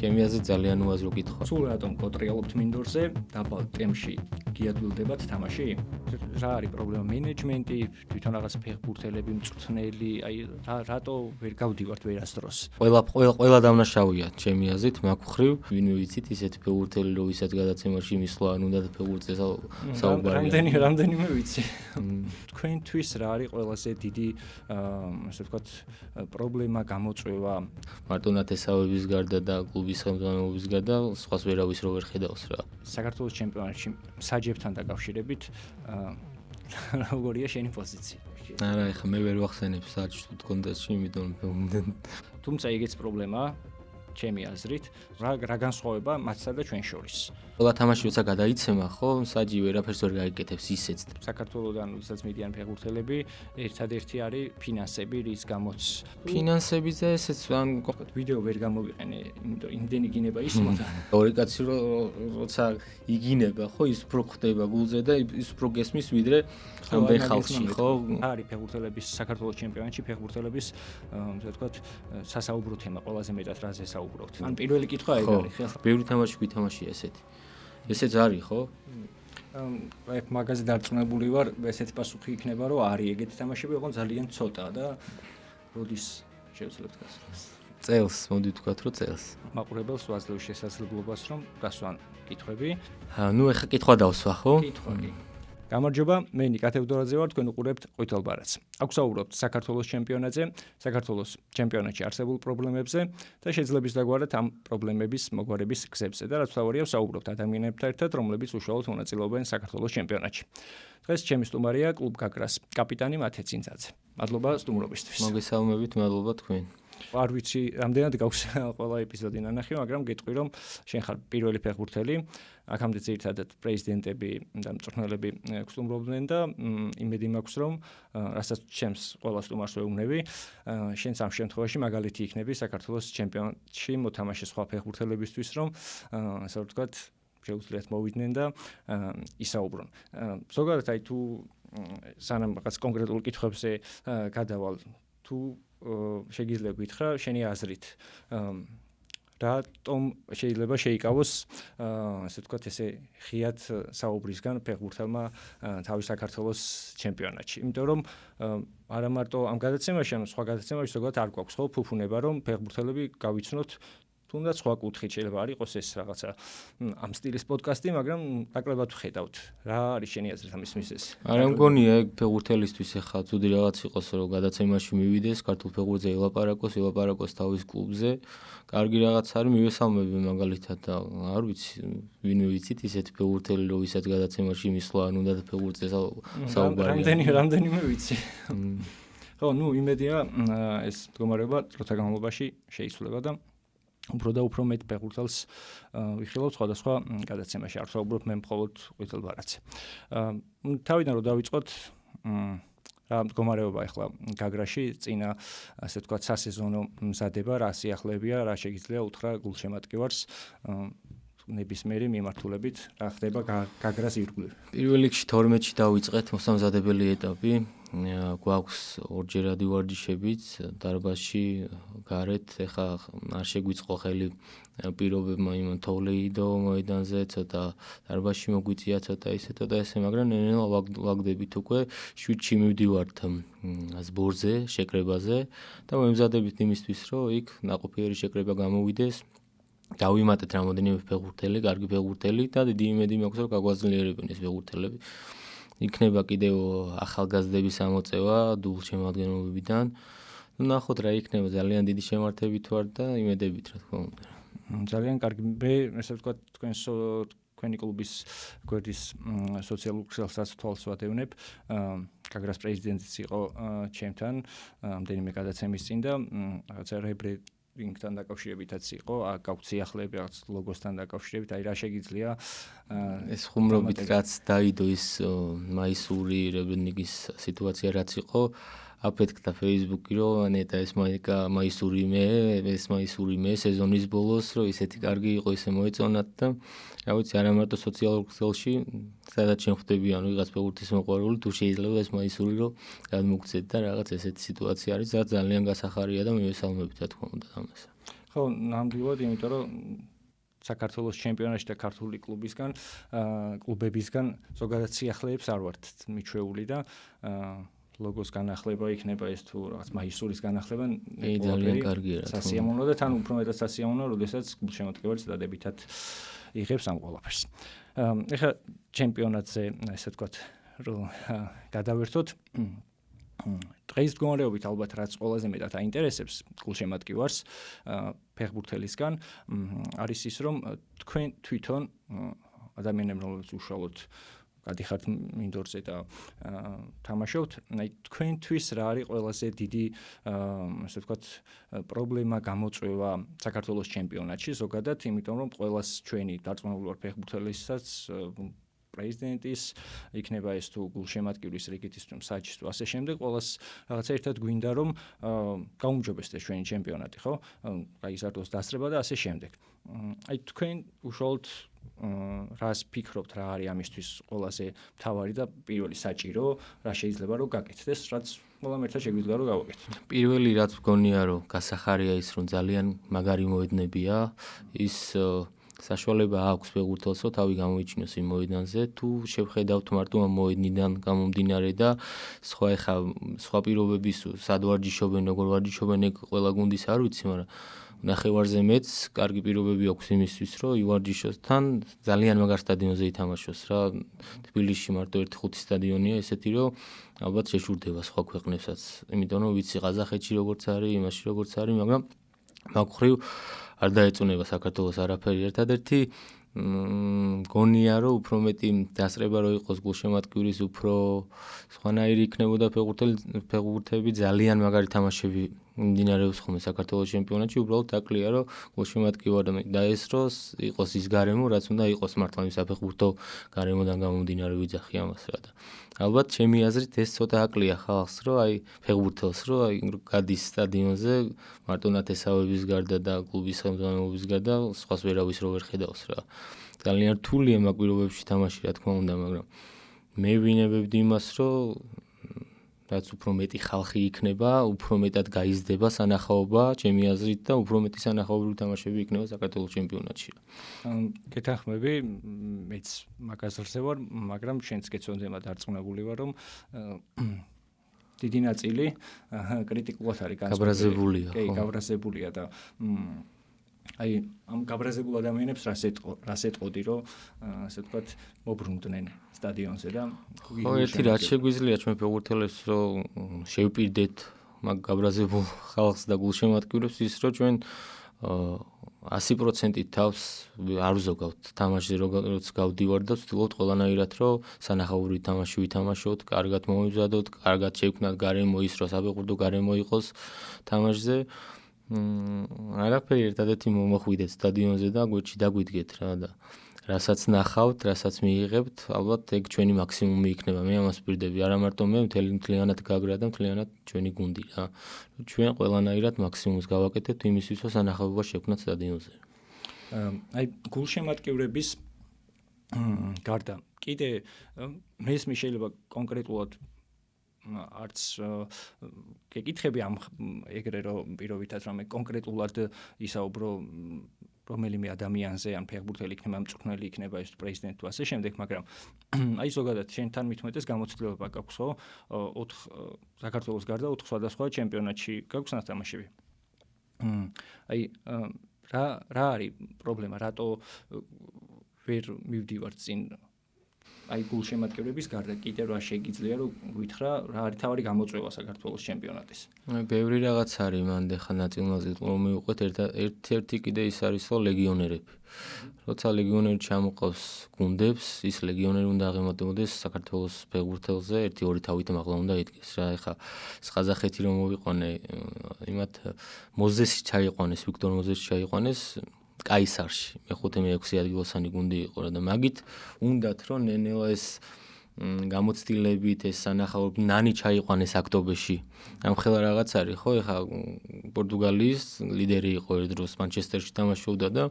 ჩემი აზრით ძალიან უაზრო კითხვა. სულ რატომ კოტრიალობთ მინდორზე, დაბალ ტემპში გიადვილდებათ თამაში? რა არის პრობლემა? მენეჯმენტი, თვითონ რაღაც ფეხბურთელები, მწვრთნელი, აი რატო ვერ გავდივართ ვერასდროს? ყველა დამნაშავეა ჩემი აზრით, მაგ ხრივ, ვინმე ვიცით ისეთი ფეხბურთელი, რო ვისაც გადაცემაში მისვლა, ან უნდა ფეხბურთზე საუბარია. რამდენიმე ვიცი. თქვენთვის რა არის ყველაზე დიდი, ასე ვთქვათ, პრობლემა, გამოწვევა? მარტო ნათესავების გარდა და კლუბის ხელმძღვანელობის გარდა, სხვას ვერავის რო ვერ ხედავს რა. საქართველოს ჩემპიონატში საჯებთან დაკავშირებით როგორია შენი პოზიცია? არა, ეხლა მე ვერ ვახსენებ საჯს კონტესტში, იმიტომ თუმცა იგიც პრობლემაა, ჩემი აზრით, რა განსხვავება მათსა და ჩვენ შორის? ყველა თამაში როცა გადაიცემა, ხო, საჯი ვერაფერს ვერ გაიკეთებს ისეც. საქართველოსთან როდესაც მიდიან ფეხბურთელები, ერთადერთი არის ფინანსები, რის გამოც ფინანსები და ესეც ან ვიდეო ვერ გამოვიყენე, იმიტომ იმდენი გინება ისმოდა. ორი კაცი როცა იგინება, ხო, ის უფრო ხდება გულზე და ის უფრო გესმის ვიდრე ამდენ ხალხში, ხო? არის ფეხბურთელების საქართველოს ჩემპიონატში ფეხბურთელების, ასე ვთქვათ, სასაუბრო თემა ყველაზე მეტად რაზე საუბრობთ. ან პირველი კითხვა ეგ არის, ხო? ბევრი თამაში გვითამაშია ესეთი. ესეც არის, ხო? აი მაგაზე დარწმუნებული ვარ, ესეთი პასუხი იქნება, რომ არის ეგეთი თამაშები, ოღონდ ძალიან ცოტა და როდის შევძლებთ გასვლას? წელს, მოდი ვთქვათ, რომ წელს. მაყურებელს ვაძლევ შესაძლებლობას, რომ გასვან კითხვები. ნუ ეხა კითხვა დავსვა, ხო? კითხვა კი. გამარჯობა, მე ნიკა თევდორაძე ვარ, თქვენ უყურებთ ყვითელ ბარათს. აქ ვსაუბრობთ საქართველოს ჩემპიონატზე, საქართველოს ჩემპიონატში არსებულ პრობლემებზე და შეძლებს დაგვარად ამ პრობლემების მოგვარების გზებზე და რაც თავარია ვსაუბრობთ ადამიანებთან ერთად, რომლებიც უშუალოდ მონაწილეობენ საქართველოს ჩემპიონატში. დღეს ჩემი სტუმარია კლუბ გაგრას კაპიტანი მათე წინძაძე. მადლობა სტუმრობისთვის. მოგესალმებით, მადლობა თქვენ. არ ვიცი, რამდენად გაქვს ყველა ეპიზოდი ნანახი, მაგრამ გეტყვი, რომ შენ ხარ პირველი ფეხბურთელი, აქამდე ძირითადად პრეზიდენტები და მწვრთნელები გსტუმრობდნენ და იმედი მაქვს, რომ რასაც ჩემს ყველა სტუმარს ვეუბნები, შენც ამ შემთხვევაში მაგალითი იქნები საქართველოს ჩემპიონატში მოთამაშე სხვა ფეხბურთელებისთვის, რომ ასე ვთქვათ, შეუძლიათ მოვიდნენ და ისაუბრონ. ზოგადად აი თუ სანამ რაღაც კონკრეტულ კითხვებზე გადავალ, თუ შეგიძლია გითხრა შენი აზრით რატომ შეიძლება შეიკავოს ასე ვთქვათ ესე ხიად საუბრისგან ფეხბურთელმა თავის საქართველოს ჩემპიონატში იმიტომ რომ არა მარტო ამ გადაცემაში ან სხვა გადაცემაში ზოგადად არ გვაქვს ხო ფუფუნება რომ ფეხბურთელები გავიცნოთ თუნდაც სხვა კუთხით შეიძლება არ იყოს ეს რაღაცა ამ სტილის პოდკასტი, მაგრამ ნაკლებად ვხედავთ. რა არის შენი აზრით ამის მიზეზი? არა მგონია ეგ ფეხბურთელისთვის ახლა ცუდი რაღაც იყოს რომ გადაცემაში მივიდეს, ქართულ ფეხბურთზე ელაპარაკოს თავის კლუბზე. კარგი რაღაც არის მივესალმები მაგალითად და არ ვიცი, ვინმე ვიცით ისეთი ფეხბურთელი რომ ვისაც გადაცემაში მისვლა, ან უნდა ფეხბურთზე საუბარია. რამდენიმე ვიცი. ხო, ნუ იმედია ეს მდგომარეობა დროთა განმავლობაში შეიცვლება და უფრო და უფრო მეტ ფეხბურთელს ვიხილავთ სხვადასხვა გადაცემაში. არ ვსაუბრობ მე მხოლოდ ყვითელ ბარათზე. თავიდან რომ დავიწყოთ, რა მდგომარეობა ახლა გაგრაში წინა ასე ვთქვათ სასეზონო მზადება, რა სიახლეებია, რა შეგიძლია უთხრა გულშემატკივარს ნებისმიერი მიმართულებით, რა ხდება გაგრას ირგვლივ. პირველ რიგში 12-ში დავიწყეთ მოსამზადებელი ეტაპი. გვაქვს ორჯერადი ვარჯიშებიც დარბაზში გარეთ ეხა არ შეგვიწყო ხელი პირობებმა იმ თოვლეიდო მოედანზე ცოტა დარბაზში მოგვიწია ცოტა ესე მაგრამ ნელა ვაგდებით უკვე 7-ში მივდივართ ზბორზე შეკრებაზე და მომზადებით იმისთვის რომ იქ ნაყოფიერი შეკრება გამოვიდეს დავიმატეთ რამოდენიმე ფეხბურთელი, კარგი ფეხბურთელი და დიდი იმედი მაქვს რომ გაგვაძლიერებენ ეს ფეხბურთელები. იქნება კიდევ ახალგაზრდების ამოწევა დულ შემადგენლობებიდან. ნახოთ რა იქნება, ძალიან დიდი შემართებით ვარ და იმედებით რა თქმა უნდა. ძალიან კარგი. მე ესე ვთქვათ თქვენი კლუბის გვერდის სოციალურ ქსელსაც თვალს ვადევნებ. გაგრას პრეზიდენტიც იყო ჩემთან ამდენიმე გადაცემის წინ და რაღაცა რინგთან დაკავშირებითაც იყო, გავციახლები რაღაც ლოგოსთან დაკავშირებით, აი რა შეგიძლია ეს ხუმრობით რაც დაიდო ის მაისური რებლინგის სიტუაცია რაც იყო, აფეთქდა Facebook-ი რომ ნეტა ეს მაისური მე სეზონის ბოლოს რომ ისეთი კარგი იყო ისე მოეწონათ და რა ვიცი არა მარტო სოციალურ ქსელში სადაც შეხვდები ანუ ვიღაც ფეხბურთის მოყვარული თუ შეიძლება ეს მაისური რომ გადმოგცეთ და რაღაც ესეთი სიტუაცია არის რაც ძალიან გასახარია და მივესალმებით რა თქმა უნდა ამას. ხო, ნამდვილად, იმიტომ რომ საქართველოს ჩემპიონატში და ქართული კლუბებისგან ზოგადად სიახლეებს არ ვართ მიჩვეული და ლოგოს განახლება იქნება ეს თუ რაღაც მაისურის განახლება ძალიან კარგია რა. სასიამოვნო და თან უფრო მეტად სასიამოვნო, როდესაც გულშემატკივარი დადებითად იღებს ამ ყველაფერს. ეხლა ჩემპიონატზე ესე ვთქვათ, რომ გადავერთოთ დღის მდგომარეობით ალბათ რაც ყველაზე მეტად აინტერესებს გულშემატკივარს ფეხბურთელისგან არის ის რომ თქვენ თვითონ ადამიანები რომლებიც უშუალოდ გადიხართ მინდორზე და თამაშობთ, თქვენთვის რა არის ყველაზე დიდი ასე ვთქვათ პრობლემა გამოწვევა საქართველოს ჩემპიონატში ზოგადად, იმიტომ რომ ყველას ჩვენი დარწმუნებული ვარ ფეხბურთელისაც პრეზიდენტის იქნება ეს თუ გულშემატკივრის რიგითის თუ საჯის თუ ასე შემდეგ ყველას რაღაცა ერთად გვინდა რომ გაუმჯობესდეს ჩვენი ჩემპიონატი, ხო? გაიზარდოს დასწრება და ასე შემდეგ. აი თქვენ უშუალოდ რას ფიქრობთ, რა არის ამისთვის ყველაზე მთავარი და პირველი საჭირო, რა შეიძლება რომ გაკეთდეს, რაც ყველამ ერთად შეგვიძლია რომ გავაკეთოთ. პირველი რაც მგონია რომ გასახარია ის რომ ძალიან მაგარი მოედნებია, ის საშუალება აქვს ფეხბურთელს რომ თავი გამოიჩინოს იმ მოედანზე, თუ შევხედავთ მარტო ამ მოედნიდან გამომდინარე და სხვა პირობების სად ვარჯიშობენ, როგორ ვარჯიშობენ, ეგ ყველა გუნდის არ ვიცი, მაგრამ ნახევარზე მეც კარგი პირობები აქვს იმისთვის, რომ ივარჯიშოს თან ძალიან მაგარ სტადიონზე ითამაშოს რა. თბილისში მარტო 1-5 სტადიონია ესეთი, რომ ალბათ შეშურდება სხვა ქვეყნებსაც. იმიტომ რომ ვიცი ყაზახეთში როგორც არის, იმაში როგორც არის, მაგრამ მაგ ხრივ არ დაეწუნება საქართველოს არაფერი. ერთადერთი მგონია რომ უფრო მეტი დასწრება რო იყოს გულშემატკივრის, უფრო სხვანაირი იქნებოდა ფეხბურთელები, ძალიან მაგარი თამაშები მიმდინარეობს ხოლმე საქართველოს ჩემპიონატში, უბრალოდ აკლია რომ გულშემატკივარი დაესროს, იყოს ის გარემო, რაც უნდა იყოს მართლა იმ საფეხბურთო გარემოდან გამომდინარე ვიძახი ამას რა და ალბათ ჩემი აზრით ეს ცოტა აკლია ხალხს, რომ აი ფეხბურთელს, რომ აი გადის სტადიონზე მარტო ნათესავების გარდა და კლუბის ხელმძღვანელობის გარდა სხვას ვერავის რო ვერ ხედავს რა. ძალიან რთულია მაგ პირობებში თამაში რა თქმა უნდა, მაგრამ მე ვინებებდი იმას, რომ რაც უფრო მეტი ხალხი იქნება, უფრო მეტად გაიზრდება სანახაობა, ჩემი აზრით და უფრო მეტი სანახაობრივი თამაშები იქნება საქართველოს ჩემპიონატში. გეთანხმები, მეც მაგაზე ვარ, მაგრამ შენც გეცოდემა დარწმუნებული ვარ, რომ დიდი ნაწილი კრიტიკულად არის გაბრაზებულია. კი, გაბრაზებულია და აი ამ გაბრაზებულ ადამიანებს რას ეტყოდი, რომ ასე ვთქვათ, მობრუნდნენ სტადიონზე და ხო, ერთი რაც შეგვიძლია ჩვენ ფეხბურთელებს, რომ შევპირდეთ მაგ გაბრაზებულ ხალხს და გულშემატკივრებს ის, რომ ჩვენ 100%-ით თავს არ ვზოგავთ თამაშზე, როგორც გავდივართ და ვცდილობთ ყველანაირად, რომ სანახაობრივი თამაში ვითამაშოთ, კარგად მომივზადოთ, კარგად შევქნათ გარემო ის, რომ საფეხბურთო გარემო იყოს თამაშზე. არაფერი ერთადერთი მომოხვიდეთ სტადიონზე და გვერდში დაგვიდგეთ რა და რასაც ნახავთ, რასაც მიიღებთ, ალბათ ეგ ჩვენი მაქსიმუმი იქნება. მე ამას ვპირდები, არა მარტო მე, მთლიანად გაგრა და მთლიანად ჩვენი გუნდი რა. ჩვენ ყველანაირად მაქსიმუმს გავაკეთებთ იმისთვის, რომ სანახაობა შევქნათ სტადიონზე. აი გულშემატკივრების გარდა კიდე მესმის შეიძლება კონკრეტულად არც გეკითხები ამ ეგრე რომ პირობითად რამე კონკრეტულად ისაუბრო რომელიმე ადამიანზე, ან ფეხბურთელი იქნება, მწვრთნელი იქნება, ეს პრეზიდენტი თუ ასე შემდეგ, მაგრამ აი ზოგადად შენთან მithumetes გამოცდილება გაქვს ხო? 4 საქართველოს გარდა 4 სხვადასხვა ჩემპიონატში გაქვს ნათამაშები. აი რა არის პრობლემა, რატო ვერ მივდივართ წინ აი გულშემატკივრების გარდა კიდე რა შეგიძლია რომ გითხრა რა არის თავი გამოწვევა საქართველოს ჩემპიონატის. ბევრი რაღაც არის მან ხა ნაწილმაზრით რომ მივყვეთ ერთ-ერთი კიდე ის არის რომ ლეგიონერები. როცა ლეგიონერი ჩამოყავს გუნდებს, ის ლეგიონერი უნდა აღემატებოდეს საქართველოს ფეხბურთელზე, 1-2 თავით მაღლა უნდა იდგეს რა. ეხა ყაზახეთი რომ მოვიყვანე, იმათ მოზესი ჩაიყვანეს, ვიქტორ მოზესი ჩაიყვანეს კაისარში. მე-5-6 ადგილოსანი გუნდი იყო რა და მაგით უნდათ რომ ნენელა ეს გამოცდილებით ეს სანახაობრივი ნანი ჩაიყვანეს აქტობეში. ამ ხელა რაღაც არის ხო? ეხა პორტუგალიის ლიდერი იყო ერთ დროს მანჩესტერში თამაშობდა და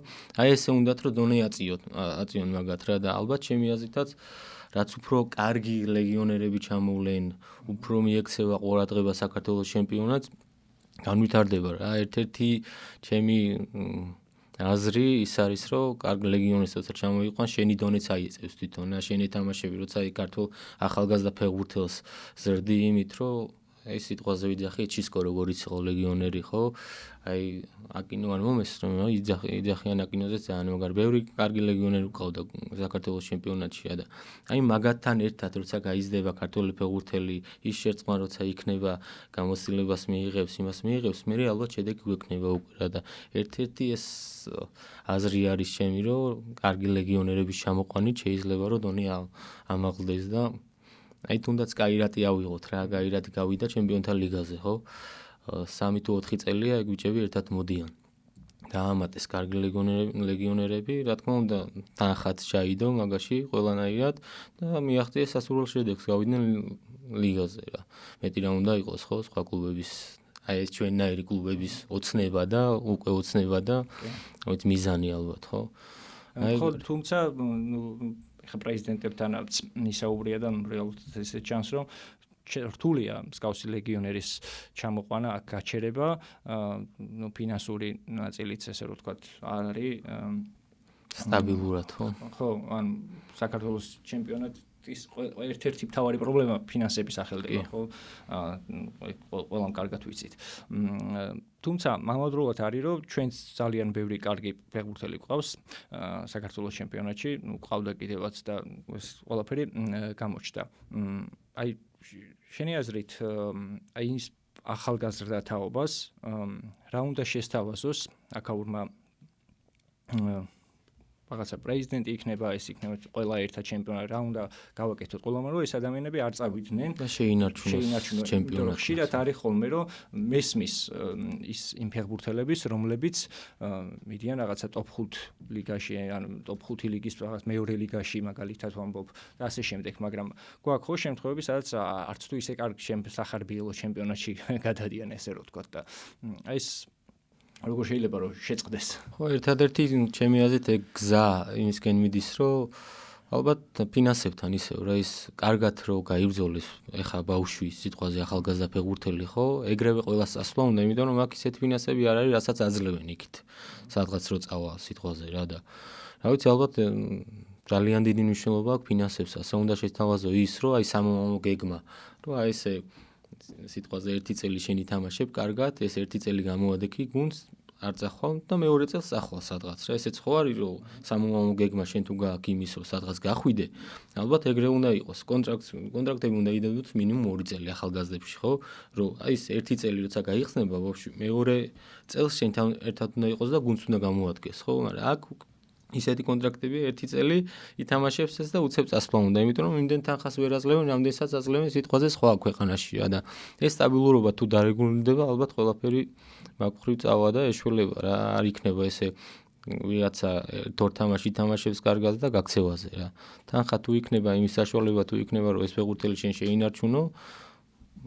აი ესე უნდათ რომ დონე აწიონ მაგათ რა და ალბათ ჩემი აზრითაც რაც უფრო კარგი ლეგიონერები ჩამოვლენ, უფრო მიექცევა ყურადღება საქართველოს ჩემპიონატს, განვითარდება რა. ერთ-ერთი ჩემი აზრი ის არის, რომ კარგ ლეგიონის როცა ჩამოიყვან, შენი დონეც აიეწევს თვითონ. შენი თამაშები, როცა აი ქართულ ახალგაზრდა ფეხბურთელს ზრდი იმით, რომ ეს სიტყვაზე ვიძახი, ჩისკო როგორიც იყო ლეგიონერი, ხო? აი აკინო არ მომესწრო, იძახიან აკინოზეც ძალიან მაგარი. ბევრი კარგი ლეგიონერი ყავდა საქართველოს ჩემპიონატში და აი მაგათთან ერთად როცა გაიზრდება ქართული ფეხბურთელი, ის შერწყმა როცა იქნება, გამოცდილებას მიიღებს, იმას მიიღებს, მე ალბათ შედეგი გვექნება უკვე რა და ერთ-ერთი ეს აზრი არის ჩემი, რომ კარგი ლეგიონერების ჩამოყვანით შეიძლება რომ დონე ამაღლდეს და აი თუნდაც კაირატი ავიღოთ რა, კაირატი გავიდა ჩემპიონთა ლიგაზე, ხო? 3 თუ 4 წელია ეგ ბიჭები ერთად მოდიან. დაამატეს კარგი ლეგიონერები, რა თქმა უნდა, თანხაც ჩაიდო მაგაში ყველანაირად და მიაღწიეს სასურველ შედეგს, გავიდნენ ლიგაზე რა. მეტი რა უნდა იყოს, ხო, სხვა კლუბების, აი ეს ჩვენნაირი კლუბების ოცნება და უკვე ოცნება და მოიც მიზანი ალბათ, ხო? ხო, თუმცა ხა პრეზიდენტებთანაც ისაუბრია და რეალურად ესე ჩანს, რომ რთულია მსგავსი ლეგიონერის ჩამოყვანა, აქ გაჩერება, ფინანსური ნაწილიც ესე რომ ვთქვათ, არ არის სტაბილურად, ხო? ხო, ან საქართველოს ჩემპიონატის ერთ-ერთი მთავარი პრობლემა ფინანსების სახელდება, ხო? ყველამ კარგად ვიცით. თუმცა მამადროულად არის, რომ ჩვენც ძალიან ბევრი კარგი ფეხბურთელი გვყავს საქართველოს ჩემპიონატში, ყავდა კიდევაც და ეს ყველაფერი გამოჩნდა. აი შენი აზრით, აი ის ახალგაზრდა თაობას რა უნდა შესთავაზოს აქაურმა რაღაცა პრეზიდენტი იქნება, ეს იქნება ყველა ერთად ჩემპიონატი, რა უნდა გავაკეთოთ ყველამ, რომ ეს ადამიანები არ წავიდნენ და შეინარჩუნოს ჩემპიონატში. ხშირად არის ხოლმე, რომ მესმის ის იმ ფეხბურთელების, რომლებიც მიდიან რაღაცა top 5 ლიგაში, ან top 5 ლიგის რაღაც მეორე ლიგაში მაგალითად ვამბობ და ასე შემდეგ, მაგრამ გვაქვს ხო შემთხვევები, სადაც არც თუ ისე კარგი სახარბიელო ჩემპიონატში გადადიან, ესე რომ ვთქვათ და აი ეს როგორ შეიძლება რომ შეწყდეს? ხო, ერთადერთი ჩემი აზრით ეგ გზა იმისკენ მიდის, რომ ალბათ ფინანსებთან ისევ რა ის კარგად რომ გაიბრძოლეს ეხა ბავშვი სიტყვაზე ახალგაზრდა ფეხბურთელი, ხო? ეგრევე ყველას წასვლა უნდა, იმიტომ რომ აქ ისეთი ფინანსები არ არის, რასაც აძლევენ იქით. სადღაც რო წავა სიტყვაზე რა და რა ვიცი, ალბათ ძალიან დიდი მნიშვნელობა აქვს ფინანსებს. ასე უნდა შეთავაზო ის, რომ აი სამომავლო გეგმა, რომ აი ესე სიტყვაზე ერთი წელი შენი თამაშებ კარგად, ეს ერთი წელი გამოადექი გუნდს, არ წახვალ და მეორე წელს წახვალ სადღაც რა. ესეც ხო არის, რომ სამომავლო გეგმა შენ თუ გააქვს იმის, რომ სადღაც გახვიდე, ალბათ ეგრე უნდა იყოს. კონტრაქტები უნდა იდევდოთ მინიმუმ 2 წელი ახალგაზრდებში, ხო? რომ აი ეს ერთი წელი როცა გაიხსნება ბავშვი, მეორე წელს შენთან ერთად უნდა იყოს და გუნდს უნდა გამოადგეს, ხო? მაგრამ აქ ისეთი კონტრაქტები ერთი წელი ითამაშებს ეს და უცებ წასვლა უნდა, იმიტომ რომ იმდენ თანხას ვერ აძლევენ, რამდენსაც აძლევენ სიტყვაზე სხვა ქვეყანაში რა და ეს სტაბილურობა თუ დარეგულირდება, ალბათ ყველაფერი მაგხრივ წავა და ეშველება რა, არ იქნება ესე ვიღაცა თორ თამაში თამაშებს კარგად და გაქცევაზე რა. თანხა თუ იქნება, იმის საშუალება თუ იქნება, რომ ეს ფეხბურთელი შენ შეინარჩუნო,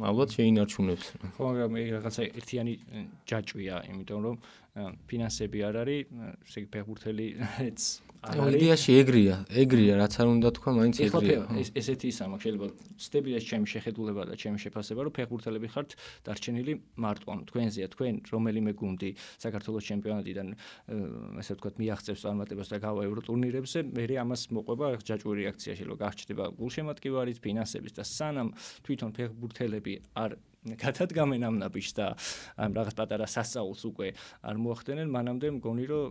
ალბათ შეინარჩუნებს. ხო, მაგრამ ეს რაღაცა ერთიანი ჯაჭვია, იმიტომ რომ ფინანსები არ არის, ესე იგი ფეხბურთელიც არ არის. იდეაში ეგრეა, რაც არ უნდა თქვა, მაინც ეგრეა. ესეთი ისა მაქვს, შეიძლება ცდები ეს ჩემი შეხედულება და ჩემი შეფასება, რომ ფეხბურთელები ხართ დარჩენილი მარტო, ანუ თქვენზეა, თქვენ რომელიმე გუნდი საქართველოს ჩემპიონატიდან ესე ვთქვათ მიაღწევს წარმატებას და გავა ევროტურნირებზე, მე ამას მოყვება ჯაჭვური რეაქცია შეიძლება გაჩნდება გულშემატკივარით, ფინანსების და სანამ თვითონ ფეხბურთელები არ გადადგამენ ამ ნაბიჯს და ამ რაღაც პატარა სასწაულს უკვე არ მოახდენენ, მანამდე მგონი რომ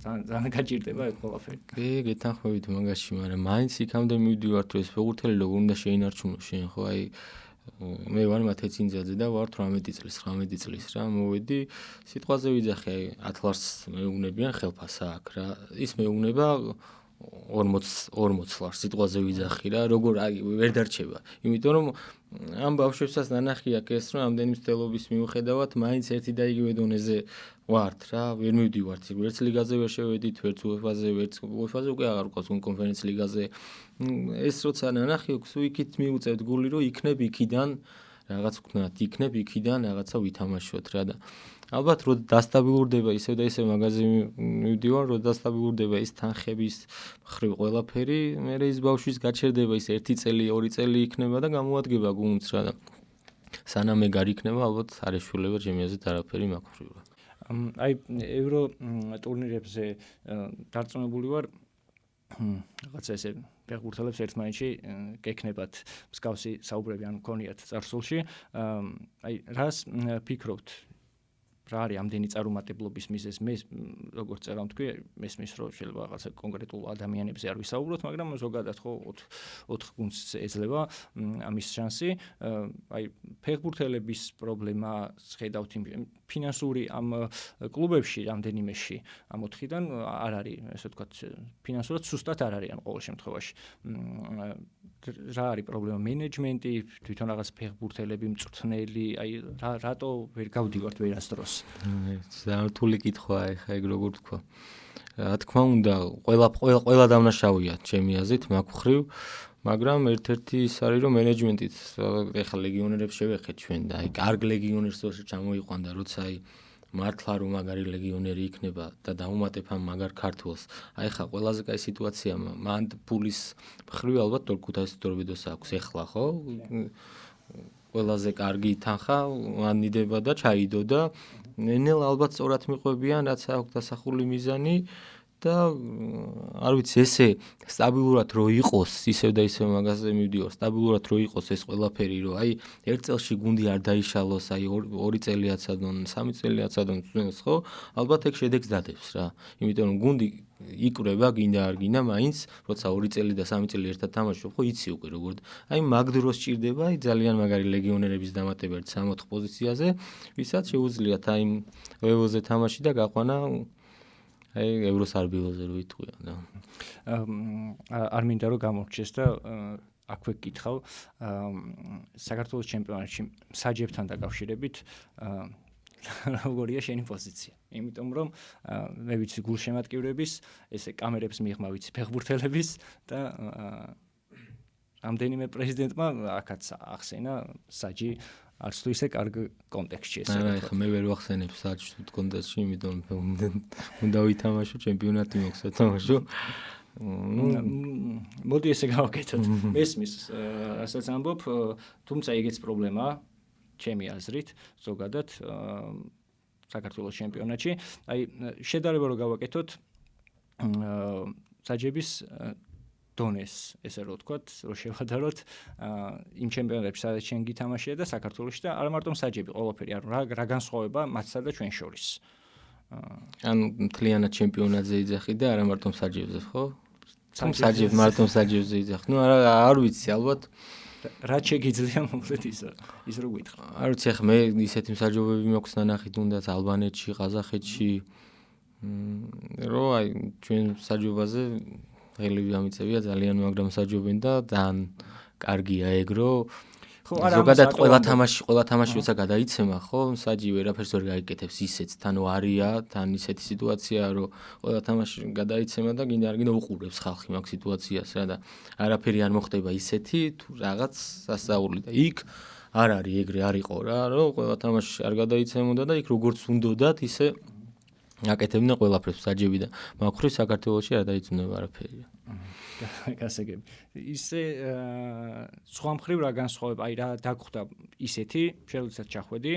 ძალიან გაჭირდება ეს ყველაფერი. კი, გეთანხმებით მაგაში, მაგრამ მაინც იქამდე მივდივართ, რომ ეს ფეხბურთელი როგორ უნდა შეინარჩუნოს შენ, ხო? აი მე ვარ მათეცინძაძე და ვარ 18 წლის, 19 წლის რა, მოვედი, სიტყვაზე ვიძახი, აი 10 ლარს მეუბნებიან ხელფასა აქ რა. ის მეუბნება 40 ლარს სიტყვაზე ვიძახი რა, როგორ აი ვერ დარჩება. იმიტომ რომ ამ ბავშვებსაც ნანახი აქვს ეს, რომ ამდენი მცდელობის მიუხედავად, მაინც ერთი და იგივე დონეზე ვართ რა, ვერ მივდივართ, ვერც ლიგაზე ვერ შევედით, ვერც UEFA-ზე, ვერც UEFA-ზე უკვე აღარ ყავს კონფერენც ლიგაზე. ეს როცა ნანახი აქვს, იქით მიუწევთ გული, რომ იქნებ იქიდან რაღაც ვქნათ, იქნებ იქიდან რაღაცა ვითამაშოთ რა და ალბათ რო დასტაბილურდება ისევ და ისევ მაგაზე მივდივარ, რო დასტაბილურდება ის თანხების მხრივ ყველაფერი, მე ის ბავშვის გაჩერდება ის 1 წელი, 2 წელი იქნება და გამოადგება გუნდს რა და სანამ ეგ არ იქნება, ალბათ არ ეშველება ჩემი აზრით არაფერი მაქვს. აი ევრო ტურნირებზე დარწმუნებული ვარ რაღაცა ესე ფეხბურთელებს ერთმანეთში გექნებათ მსგავსი საუბრები ან მქონიათ წარსულში. აი რას ფიქრობთ? რა არის ამდენი წარუმატებლობის მიზეზი? მე როგორც წერა თქვი, მესმის რომ შეიძლება რაღაცა კონკრეტულ ადამიანებზე არ ვისაუბროთ, მაგრამ ზოგადად ხო 4 გუნდს ეძლევა ამის შანსი. აი ფეხბურთელების პრობლემა ხედავთ ფინანსური ამ კლუბებში რამდენიმეში ამ 4-დან არ არის, ესე ვთქვათ, ფინანსურად სუსტად არ არიან ყოველ შემთხვევაში. რა არის პრობლემა? მენეჯმენტი, თვითონ რაღაც ფეხბურთელები, მწვრთნელი, აი რატო ვერ გავდივართ ვერასდროს? ზართული კითხვაა ეხა ეგ როგორ თქვა. რა თქმა უნდა, ყველა დამნაშავეა ჩემი აზრით მაგ ხრივ, მაგრამ ერთ-ერთი ის არის რომ მენეჯმენტით ეხა ლეგიონერებს შევეხეთ ჩვენ და აი კარგ ლეგიონერს ჩამოიყვანდა, როცა აი მართლა რომ მაგარი ლეგიონერი იქნება და დაუმატებ ამ მაგარ ქართველს. აი ხა ყველაზე კაი სიტუაცია მან ფულის ხრივ ალბათ თორქუთაის თორბედოს აქვს ეხლა ხო? ყველაზე კარგი თანხა ანიდება და ჩაიდო და ნელ ალბათ სწორად მიყვებიან რაც აქვს დასახული მიზანი და არ ვიცი ესე სტაბილურად რო იყოს ისევ და ისევ მაგაზე მივდივარ სტაბილურად რო იყოს ეს ყველაფერი რომ აი ერთ წელში გუნდი არ დაიშალოს აი 2 წელიაცადონ 3 წელიაცადონ ძნელს ხო ალბათ ეგ შედეგს დადებს რა იმიტომ რომ გუნდი იკვრება გინდა არ გინდა მაინც როცა 2 წელი და 3 წელი ერთად თამაშობ ხო იცი უკვე როგორ აი მაგ დროს ჭირდება აი ძალიან მაგარი ლეგიონერების დამატება 3-4 პოზიციაზე ვისაც შეუძლიათ აი ლეველზე თამაში და გაყვანა აი ევროს არბილოზე რო იტყვია და არ მინდა რომ გამორჩეს და აქვე გითხავ საქართველოს ჩემპიონატში საჯებთან დაკავშირებით როგორია შენი პოზიცია იმიტომ რომ მე ვიცი გულშემატკივრების ესე კამერებს მიღმა ვიცი ფეხბურთელების და ამდენიმე პრეზიდენტმა აქაც ახსენა საჯი არც თუ ისე კარგ კონტექსტში ესე რა ხა მე ვერ ვახსენებ საჯს კონტექსტში იმიტომ უნდა ვითამაშო ჩემპიონატი მოხსა თამაშო მოდი ესე გავაკეთოთ მესმის რასაც ამბობ თუმცა ეგეც პრობლემაა ჩემი აზრით ზოგადად საქართველოს ჩემპიონატში აი შედარება რო გავაკეთოთ საჯების დონეს ესე რო ვთქვათ რო შევადაროთ იმ ჩემპიონატებში სადაც ჩვენ გითამაშია და საქართველოში და არა მარტო საჯები ყველაფერი რა განსხვავება მათსა და ჩვენ შორის ან მთლიანად ჩემპიონატზე იძახი და არა მარტო საჯებზე ხო საჯები მარტო საჯებზე იძახი ნუ არ ვიცი ალბათ რა შეგიძლია მოკლედ ის რო გითხრა არ ვიცი ახლა მე ისეთი მსაჯობები მაქვს ნანახი თუნდაც ალბანეთში ყაზახეთში რო აი ჩვენ საჯობაზე ღელები ამიწევია ძალიან მაგრამ საჯობენ და ძალიან კარგია ეგ რო ზოგადად ყველა თამაში როცა გადაიცემა ხო საჯი ვერაფერს ვერ გაიკეთებს ისეც თან არია თან ისეთი სიტუაცია რომ ყველა თამაში გადაიცემა და გინდა არ გინდა უყურებს ხალხი მაგ სიტუაციას რა და არაფერი არ მოხდება ისეთი თუ რაღაც სასწაული და იქ არ არის ეგრე არ იყო რა რომ ყველა თამაში არ გადაიცემოდა და იქ როგორც უნდათ ისე აკეთებდნენ ყველაფერს საჯები და მაგხრივ საქართველოში არ დაიწუნება არაფერი გასაგები ისე სხვა მხრივ რა განსხვავება აი რა დაგხვდა ისეთი შეიძლება ჩახვედი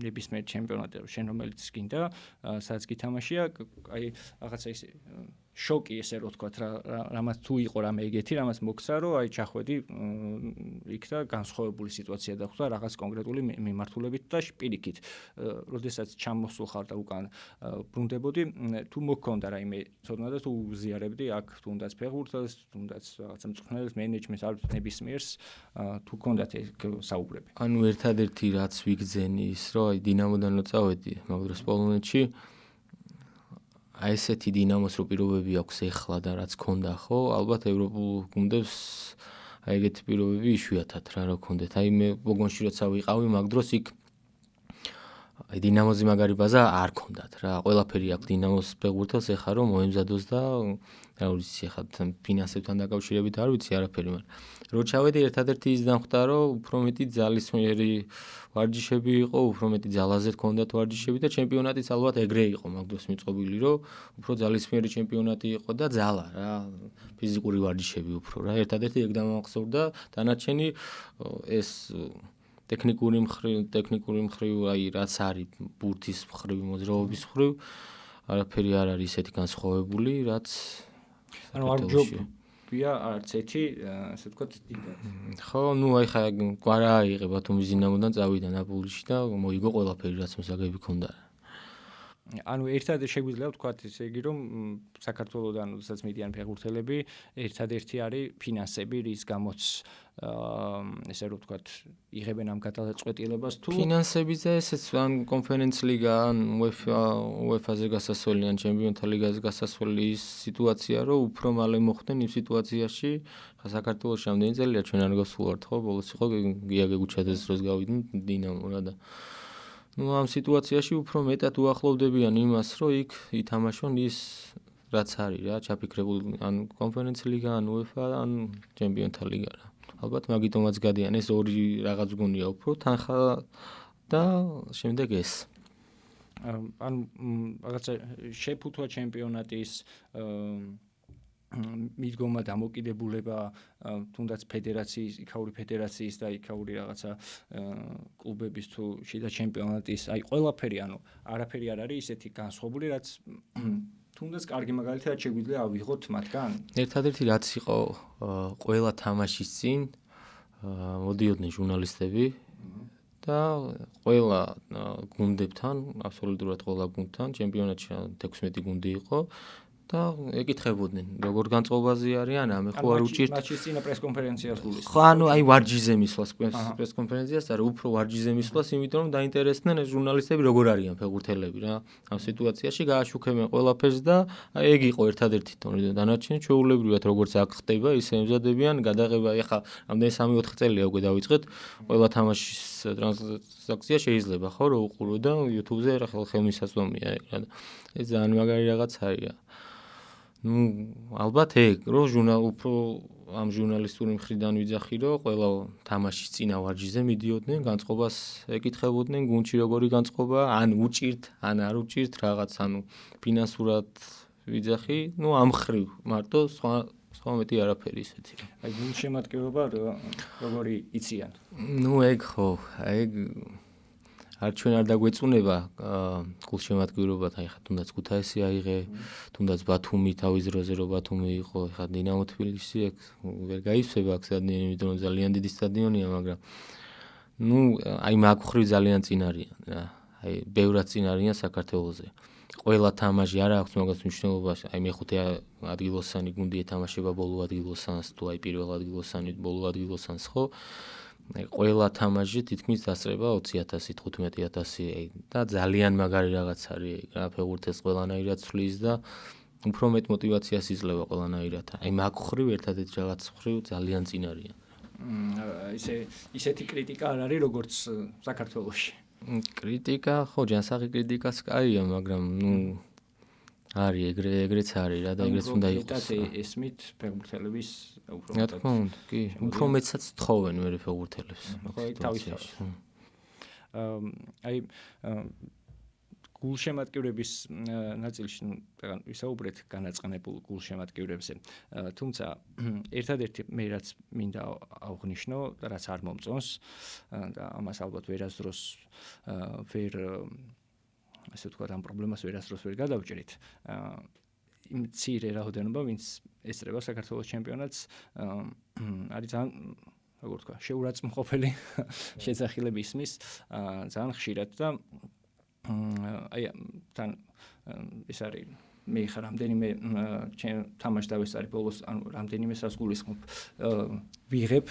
ნებისმიერ ჩემპიონატებში შენ რომელიც გინდა სადაც გითამაშია აი რაღაცა ისე შოკი ესე რო ვთქვათ რამაც თუ იყო რამე ეგეთი რამაც მოგცა რომ აი ჩახვედი იქ და განსხვავებული სიტუაცია დახვდა რაღაც კონკრეტული მიმართულებით და პირიქით როდესაც ჩამოსულ ხარ და უკან ბრუნდებოდი თუ მოგქონდა რაიმე ცოდნა და თუ უზიარებდი აქ თუნდაც ფეხბურთელს თუნდაც რაღაცა მწვრთნელს მენეჯმენტს არ ნებისმიერს თუ გქონდათ საუბრები ანუ ერთადერთი რაც ვიგზენი ის რომ აი დინამოდან რო წავედი მაგ დროს პოლონეთში აი ესეთი დინამოს რო პირობები აქვს ეხლა და რაც ქონდა ხო ალბათ ევროპულ გუნდებს აი ეგეთი პირობები იშვიათად რა რო ქონდეთ აი მე ბოგონში როცა ვიყავი მაგ დროს იქ აი დინამოზე მაგარი ბაზა არ ქონდათ რა ყველაფერი აქვს დინამოს ფეხბურთელს ეხლა რომ მოემზადოს და რა ვიცი ეხლა ფინანსებთან დაკავშირებით არ ვიცი არაფერი მაგრამ რო ჩავედი ერთადერთი ის დამხვდა რომ უფრო მეტი ძალისმიერი ვარჯიშები იყო უფრო მეტი ძალაზე ჰქონდათ ვარჯიშები და ჩემპიონატიც ალბათ ეგრე იყო მაგ დროს მიწყობილი რომ უფრო ძალისმიერი ჩემპიონატი იყო და ძალა რა ფიზიკური ვარჯიშები უფრო რა ერთადერთი ეგ დამახსოვრდა დანარჩენი ეს ტექნიკური მხრივ აი რაც არის ბურთის მხრივ, მოძრაობის მხრივ, არაფერი არ არის ისეთი განსხვავებული, რაც ანუ არ ჯობია არც ერთი, ასე ვთქვათ, დიდად. ხო, ნუ აი ხა გვარა აიღე ბათუმის დინამოდან წავიდა ნაპოლიში და მოიგო ყველაფერი, რაც მოსაგები ქონდა. ანუ ერთად შეგვიძლია ვთქვათ ესე იგი რომ საქართველოსთან როდესაც მიდიან ფეხბურთელები ერთადერთი არის ფინანსები რის გამოც ესე რომ ვთქვათ იღებენ ამ გადაწყვეტილებას თუ ფინანსებზე ესეც ან კონფერენც ლიგა ან UEFA-ზე გასასვლელი ან ჩემპიონთა ლიგაზე გასასვლელი ის სიტუაცია რომ უფრო მალე მოხდნენ იმ სიტუაციაში ხა საქართველოში ამდენი წელია ჩვენ არ გავსულართ ხო ბოლოს იყო გია გეგუჩაძეს დროს გავიდნენ დინამო რა და ну ამ სიტუაციაში უფრო მეტად უახლოვდებიან იმას, რომ იქ ითამაშონ ის რაც არის რა, ჩაფიქრებული ან კონფერენც ლიგა, ან UEFA, ან ჩემპიონთა ლიგა რა. ალბათ მაგიტომაც გადიან ეს ორი რაღაც გონია უფრო თანხა და შემდეგ ეს. ანუ რაღაცა შეფუთვა ჩემპიონატის მიდგომა დამოკიდებულება თუნდაც ფედერაციის, იქაური ფედერაციის და იქაური რაღაცა კლუბების თუ შიდა ჩემპიონატის, აი ყველაფერი, ანუ არაფერი არ არის ისეთი განსხვავებული, რაც თუნდაც კარგი მაგალითად შეგვიძლია ავიღოთ მათგან. ერთადერთი რაც იყო ყველა თამაშის წინ მოდიოდნენ ჟურნალისტები და ყველა გუნდებთან, აბსოლუტურად ყველა გუნდთან, ჩემპიონატში 16 გუნდი იყო. და ეკითხებოდნენ როგორ განწყობაზე არიან ამე ხო არ უჭირთ მატჩის წინა პრესკონფერენციას გულის ხო ანუ აი ვარჯიზე მისვლას პრესკონფერენციას არა უფრო ვარჯიზე მისვლას იმიტომ რომ დაინტერესდნენ ჟურნალისტები როგორ არიან ფეხბურთელები რა ამ სიტუაციაში გააშუქებენ ყველაფერს და აი ეგ იყო ერთადერთი თორე დანარჩენი ჩვეულებრივად როგორც აქ ხდება ისე ემზადებიან გადაღება ეხა ამდენი 3-4 წელია უკვე დავიწყეთ ყველა თამაშის ტრანზაქცია შეიძლება ხო რომ უყურო და YouTube-ზე რა ხელმისაწვდომია ეგ რა ეს ძალიან მაგარი რაღაც არის ну ალბათ ეგ რომ უფრო ამ ჟურნალისტური მხრიდან ვიძახი რომ ყველა თამაშის წინა ვარჯიზე მიდიოდნენ განწყობას ეკითხებოდნენ გუნდში როგორი განწყობა ან უჭირთ ან არ უჭირთ რაღაც ანუ ფინანსურად ვიძახი ну ამ ხრივ მარტო სხვა მეტი არაფერი ისეთი აი გუნდ შემატკივრობა როგორი იციან ну ეგ ხო ეგ არ ჩვენ არ დაგვეწუნება გულშემატკივრობათ აი ხა თუნდაც ქუთაისი აიღე თუნდაც ბათუმი თავის დროზე რომ ბათუმი იყო ხა დინამო თბილისი ეგ ვერ გაიცვება აქ სტადიონი იმიტომ რომ ძალიან დიდი სტადიონია მაგრამ ну აი მაგ ხრივ ძალიან წინ არიან რა აი ბევრად წინ არიან საქართველოზე ყველა თამაში არ აქვს მაგას მნიშვნელობა აი მეხუთე ადგილოსანი გუნდი ეთამაშება ბოლო ადგილოსანს თუ აი პირველ ადგილოსანი ბოლო ადგილოსანს ხო ყველა თამაში თითქმის დასწრება 20,000 15,000 და ძალიან მაგარი რაღაც არის რა ფეხბურთელს ყველანაირად ცვლის და უფრო მეტ მოტივაციას იძლევა ყველანაირად აი მაგ ხრივ ერთადერთი რაღაც ხრივ ძალიან წინ არიან ისეთი კრიტიკა არ არის როგორც საქართველოში კრიტიკა ხო ჯანსაღი კრიტიკას კაია მაგრამ ნუ არის ეგრეც არის რა და ეგრეც უნდა იყოს ესმით ფეხბურთელების რა თქმა უნდა კი უფრო მეტსაც თხოვენ მე ფეხბურთელებს ხო ეგ თავისთავად აი გულშემატკივრების ნაწილში რაღაც ვისაუბრეთ განაწყენებულ გულშემატკივრებზე თუმცა ერთადერთი მე რაც მინდა აღვნიშნო რაც არ მომწონს და ამას ალბათ ვერასდროს ვერ ასე ვთქვათ ამ პრობლემას ვერასდროს ვერ გადავჭრით იმ ცირე რაოდენობა ვინც ესწრება საქართველოს ჩემპიონატს არის ძალიან როგორ ვთქვა შეურაცხმყოფელი შესახილები ისმის ძალიან ხშირად და აი თან ეს არის მე ხარ რამდენიმე თამაში დავესწარი ბოლოს ანუ რამდენიმე სასგულისხმობ ვიღებ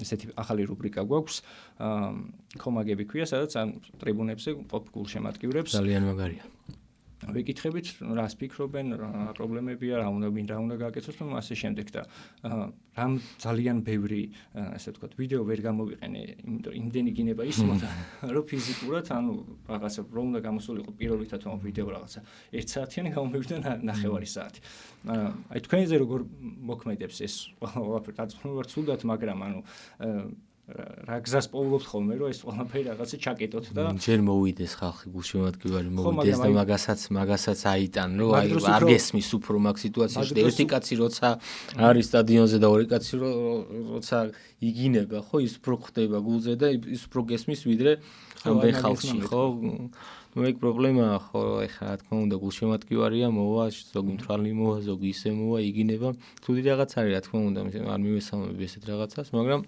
ესეთი ახალი რუბრიკა გვაქვს ხომაგები ქვია სადაც ამ ტრიბუნებზე ყოფ გულშემატკივრებს ძალიან მაგარია ვიკითხებით რას ფიქრობენ რა პრობლემებია რა უნდა გააკეთოს და ასე შემდეგ და რამ ძალიან ბევრი ასე ვთქვათ ვიდეო ვერ გამოვიყენე იმიტომ იმდენი გინება ისმოდა რომ ფიზიკურად ანუ რაღაცა რომ უნდა გამოსულიყო პირველი თათო ვიდეო რაღაცა 1 საათიანი გამომივიდა ნახევარი საათი აი თქვენზე როგორ მოქმედებს ეს ყველაფერი დაწყნობა ცუდად მაგრამ ანუ რა გზას პოულობთ ხოლმე რომ ეს ყველაფერი რაღაცა ჩაკეტოთ და ჯერ მოვიდეს ხალხი გულშემატკივარი მოვიდეს და მაგასაც აიტან რომ აი არ გესმის უფრო მაგ სიტუაციაში და ერთი კაცი როცა არის სტადიონზე და ორი კაცი როცა იგინება ხო ის უფრო ხდება გულზე და ის უფრო გესმის ვიდრე ამდენ ხალხში ხო ну ეგ პრობლემაა ხო ეხლა რა თქმა უნდა გულშემატკივარია მოვა ზოგი მთრალი მოვა ზოგი ისე მოვა იგინება თუდი რაღაც არის რა თქმა უნდა არ მივესალმები ესეთ რაღაცას მაგრამ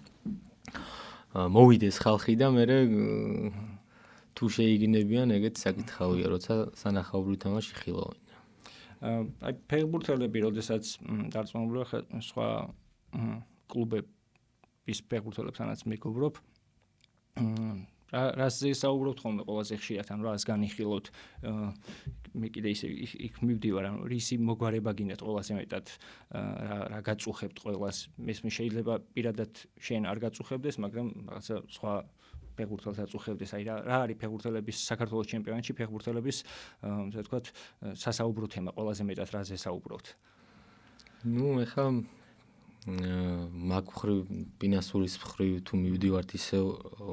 მოვიდეს ხალხი და მე თუ შეიგინებიან ეგეც საკითხავია როცა სანახაობრივ თამაში ხილავენ აი ფეხბურთელები როდესაც დარწმუნებული ხარ სხვა კლუბების ფეხბურთელებთანაც მეგობრობ რაზე საუბრობთ ხოლმე ყველაზე ხშირად ან რას განიხილოთ მე კიდე ისე იქ მივდივარ ანუ რისი მოგვარება გინდათ ყველაზე მეტად რა გაწუხებთ ყველას მე შეიძლება პირადად შენ არ გაწუხებდეს მაგრამ რაღაცა სხვა ფეხბურთელს აწუხებდეს აი რა არის ფეხბურთელების საქართველოს ჩემპიონატში ფეხბურთელების ასე ვთქვათ სასაუბრო თემა ყველაზე მეტად რაზე საუბრობთ ну ეხლა მაგ ხრივ ფინანსურის ხრივ თუ მივდივართ ისე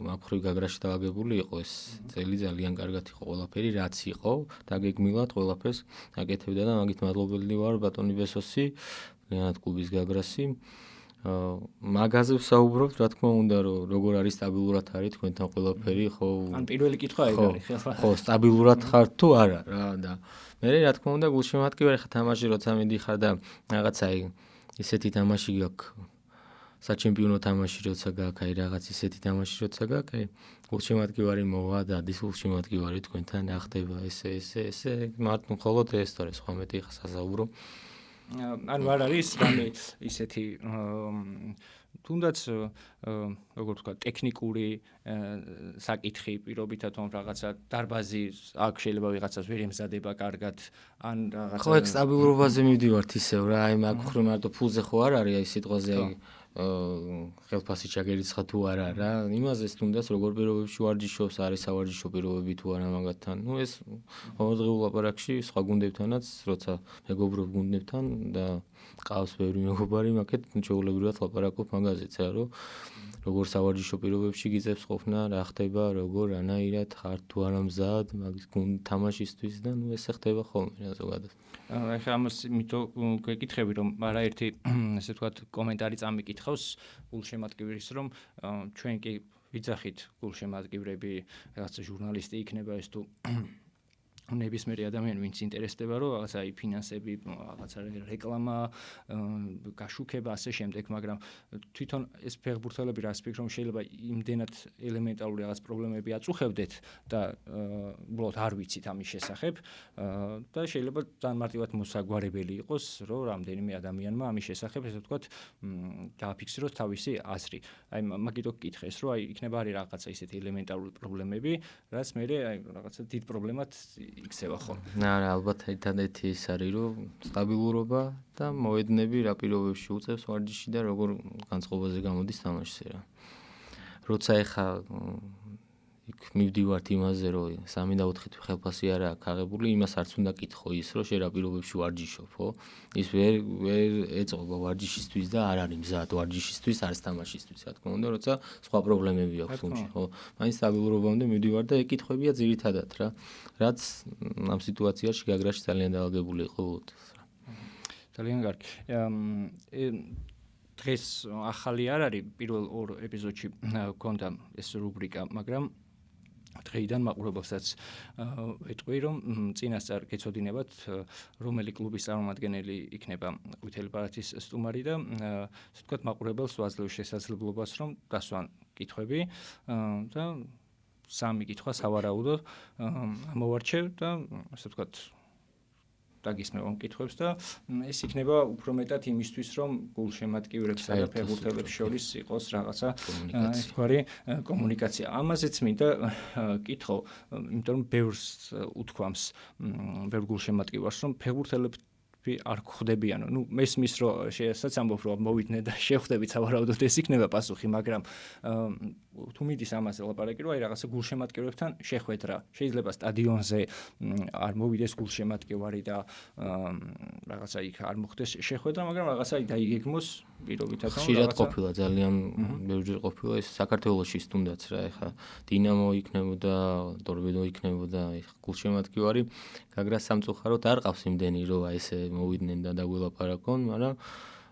მაგ ხრივ გაგრაში დააგებული იყო ეს წელი ძალიან კარგად იყო ყველაფერი რაც იყო დაგეგმილად ყველაფერს აკეთებდა და მაგით მადლობელი ვარ ბატონი ბესოსი ლიანად კლუბის გაგრასი მაგაზე ვსაუბრობთ რა თქმა უნდა რომ როგორ არის სტაბილურად არის თქვენთან ყველაფერი ხო ან პირველი კითხვა ეგ არის ხო სტაბილურად ხარ თუ არა რა და მე რა თქმა უნდა გულშემატკივარი ხარ თამაში როცა მიდიხარ და რაღაცა ისეთი თამაში გაქვს საჩემპიონო თამაში როცა გაქვს აი რაღაც ისეთი თამაში როცა გაქვს აი გულშემატკივარი მოვა და ადის გულშემატკივარი თქვენთან რა ხდება ესე მარტო მხოლოდ ეს თორე სხვა მეტი ხა სასაუბრო ანუ არ არის რამე ისეთი თუნდაც როგორ ვთქვა ტექნიკური საკითხი პირობითად თუ რაღაცა დარბაზი აქ შეიძლება ვიღაცას ვერ ემზადება კარგად ან რაღაცა ხო ეგ სტაბილურობაზე მივდივართ ისევ რა აი მაგ ხრი მარტო ფულზე ხო არ არის აი სიტყვაზე აი ხელფასი ჩაგერიცხა თუ არა რა იმაზეც თუნდაც როგორ პირობებში ვარჯიშობს არის სავარჯიშო პირობები თუ არა მაგათთან ну ეს ყოველდღიურ ლაპარაკში სხვა გუნდებთანაც როცა მეგობრობ გუნდებთან და ყავს ბევრი მეგობარი მაგეთ ჩვეულებრივად ლაპარაკობ მაგაზეც რა რომ როგორ სავარჯიშო პირობებში გიწევს ყოფნა რა ხდება როგორ რანაირად ხარ თუ არა მზად მაგის გუნდ თამაშისთვის და ну ესე ხდება ხოლმე რა ზოგადად ახლა ამას მითო გეკითხები რომ არაერთი ესე ვთქვათ კომენტარი წამიკითხავს გულშემატკივრის რომ ჩვენ კი ვიძახით გულშემატკივრები რაღაცა ჟურნალისტი იქნება ეს თუ ნებისმიერი ადამიანი ვინც ინტერესდება რომ რაღაცა აი ფინანსები რაღაცა რეკლამა გაშუქება ასე შემდეგ მაგრამ თვითონ ეს ფეხბურთელები რას ფიქრობ შეიძლება იმდენად ელემენტარული რაღაც პრობლემები აწუხებდეთ და უბრალოდ არ ვიცით ამის შესახებ და შეიძლება ძალიან მარტივად მოსაგვარებელი იყოს რომ რამდენიმე ადამიანმა ამის შესახებ ესე ვთქვათ დააფიქსიროს თავისი აზრი აი მაგითო გკითხეს რომ აი იქნება არის რაღაცა ისეთი ელემენტარული პრობლემები რაც მე აი რაღაცა დიდ პრობლემად იქცევა ხოლმე. არა, ალბათ ერთადერთი ის არის, რომ სტაბილურობა და მოედნები რა პირობებში უწევს ვარჯიში და როგორ განწყობაზე გამოდის თამაშზე რა. როცა ეხა იქ მივდივართ იმაზე, რომ 3 და 4 თვე ხელფასი არა აქვს აღებული, იმას არც უნდა კითხო ის, რომ შე რა პირობებში ვარჯიშობ, ხო? ის ვერ ეწყობა ვარჯიშისთვის და არ არის მზად ვარჯიშისთვის, არც თამაშისთვის, რა თქმა უნდა, როცა სხვა პრობლემები აქვს თუმში, ხო? მაინც სტაბილურობამდე მივდივარ და ეგ კითხვებია ძირითადად რა. რაც ამ სიტუაციაში გაგრაში ძალიან დაალგებული იყო ვლოდეს რა. ძალიან კარგი. დღეს ახალი არ არის პირველ ორ ეპიზოდში გქონდა ეს რუბრიკა, მაგრამ დღეიდან მაყურებელსაც ვეტყვი, რომ წინასწარ გეცოდინებათ, რომელი კლუბის წარმომადგენელი იქნება ყვითელი ბარათის სტუმარი და ასე ვთქვათ, მაყურებელს ვაძლევს შესაძლებლობას, რომ დასვან კითხვები და 3 კითხვა სავარაუდო ამოვარჩევ და ასე ვთქვათ დაგისმევ ამ კითხვებს და ეს იქნება უფრო მეტად იმისთვის, რომ გულშემატკივრებსა და ფეხბურთელებს შორის იყოს რაღაცა თქვარი კომუნიკაცია. ამაზეც მინდა კითხო, იმიტომ რომ ბევრს უთქვამს, ბევრ გულშემატკივარს, რომ ფეხბურთელები არ გვხვდებიანო. ნუ მესმის რომ შეესაც ამბობ რომ მოვიდნენ და შეხვდებით სავარაუდოდ ეს იქნება პასუხი, მაგრამ თუ მიდის ამაზე ლაპარაკი, რომ აი რაღაცა გულშემატკივრებთან შეხვედრა. შეიძლება სტადიონზე არ მოვიდეს გულშემატკივარი და რაღაცა იქ არ მოხდეს შეხვედრა, მაგრამ რაღაცა დაიგეგმოს პირობითად. ხშირად ყოფილა ძალიან ბევრჯერ ყოფილა ეს საქართველოშიც თუნდაც რა, ეხა დინამო იქნებოდა, ტორპედო იქნებოდა, ეხა გულშემატკივარი გაგრა სამწუხაროდ არ ყავს იმდენი, რომ აი ესე მოვიდნენ და დაგველაპარაკონ, მაგრამ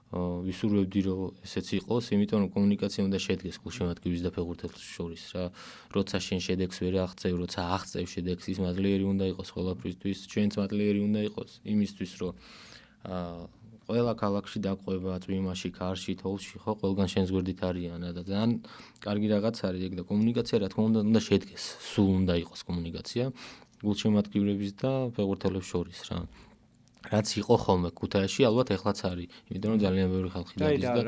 ვისურვებდი რომ ესეც იყოს, იმიტომ რომ კომუნიკაცია უნდა შედგეს გულშემატკივრის და ფეხბურთელს შორის რა. როცა შენ შედეგს ვერ აღწევ, როცა აღწევ შედეგს, ის მადლიერი უნდა იყოს ყველაფრისთვის, ჩვენც მადლიერი უნდა იყოს იმისთვის, რომ ყველა ქალაქში დაყვება, წვიმაში, კარში, თოვლში, ხო, ყველგან შენს გვერდით არიან და ძალიან კარგი რაღაც არის ეგ და კომუნიკაცია რა თქმა უნდა შედგეს. სულ უნდა იყოს კომუნიკაცია გულშემატკივრების და ფეხბურთელებს შორის რა. რაც იყო ხოლმე ქუთაისში, ალბათ ეხლაც არის, იმიტომ რომ ძალიან ბევრი ხალხი დადის და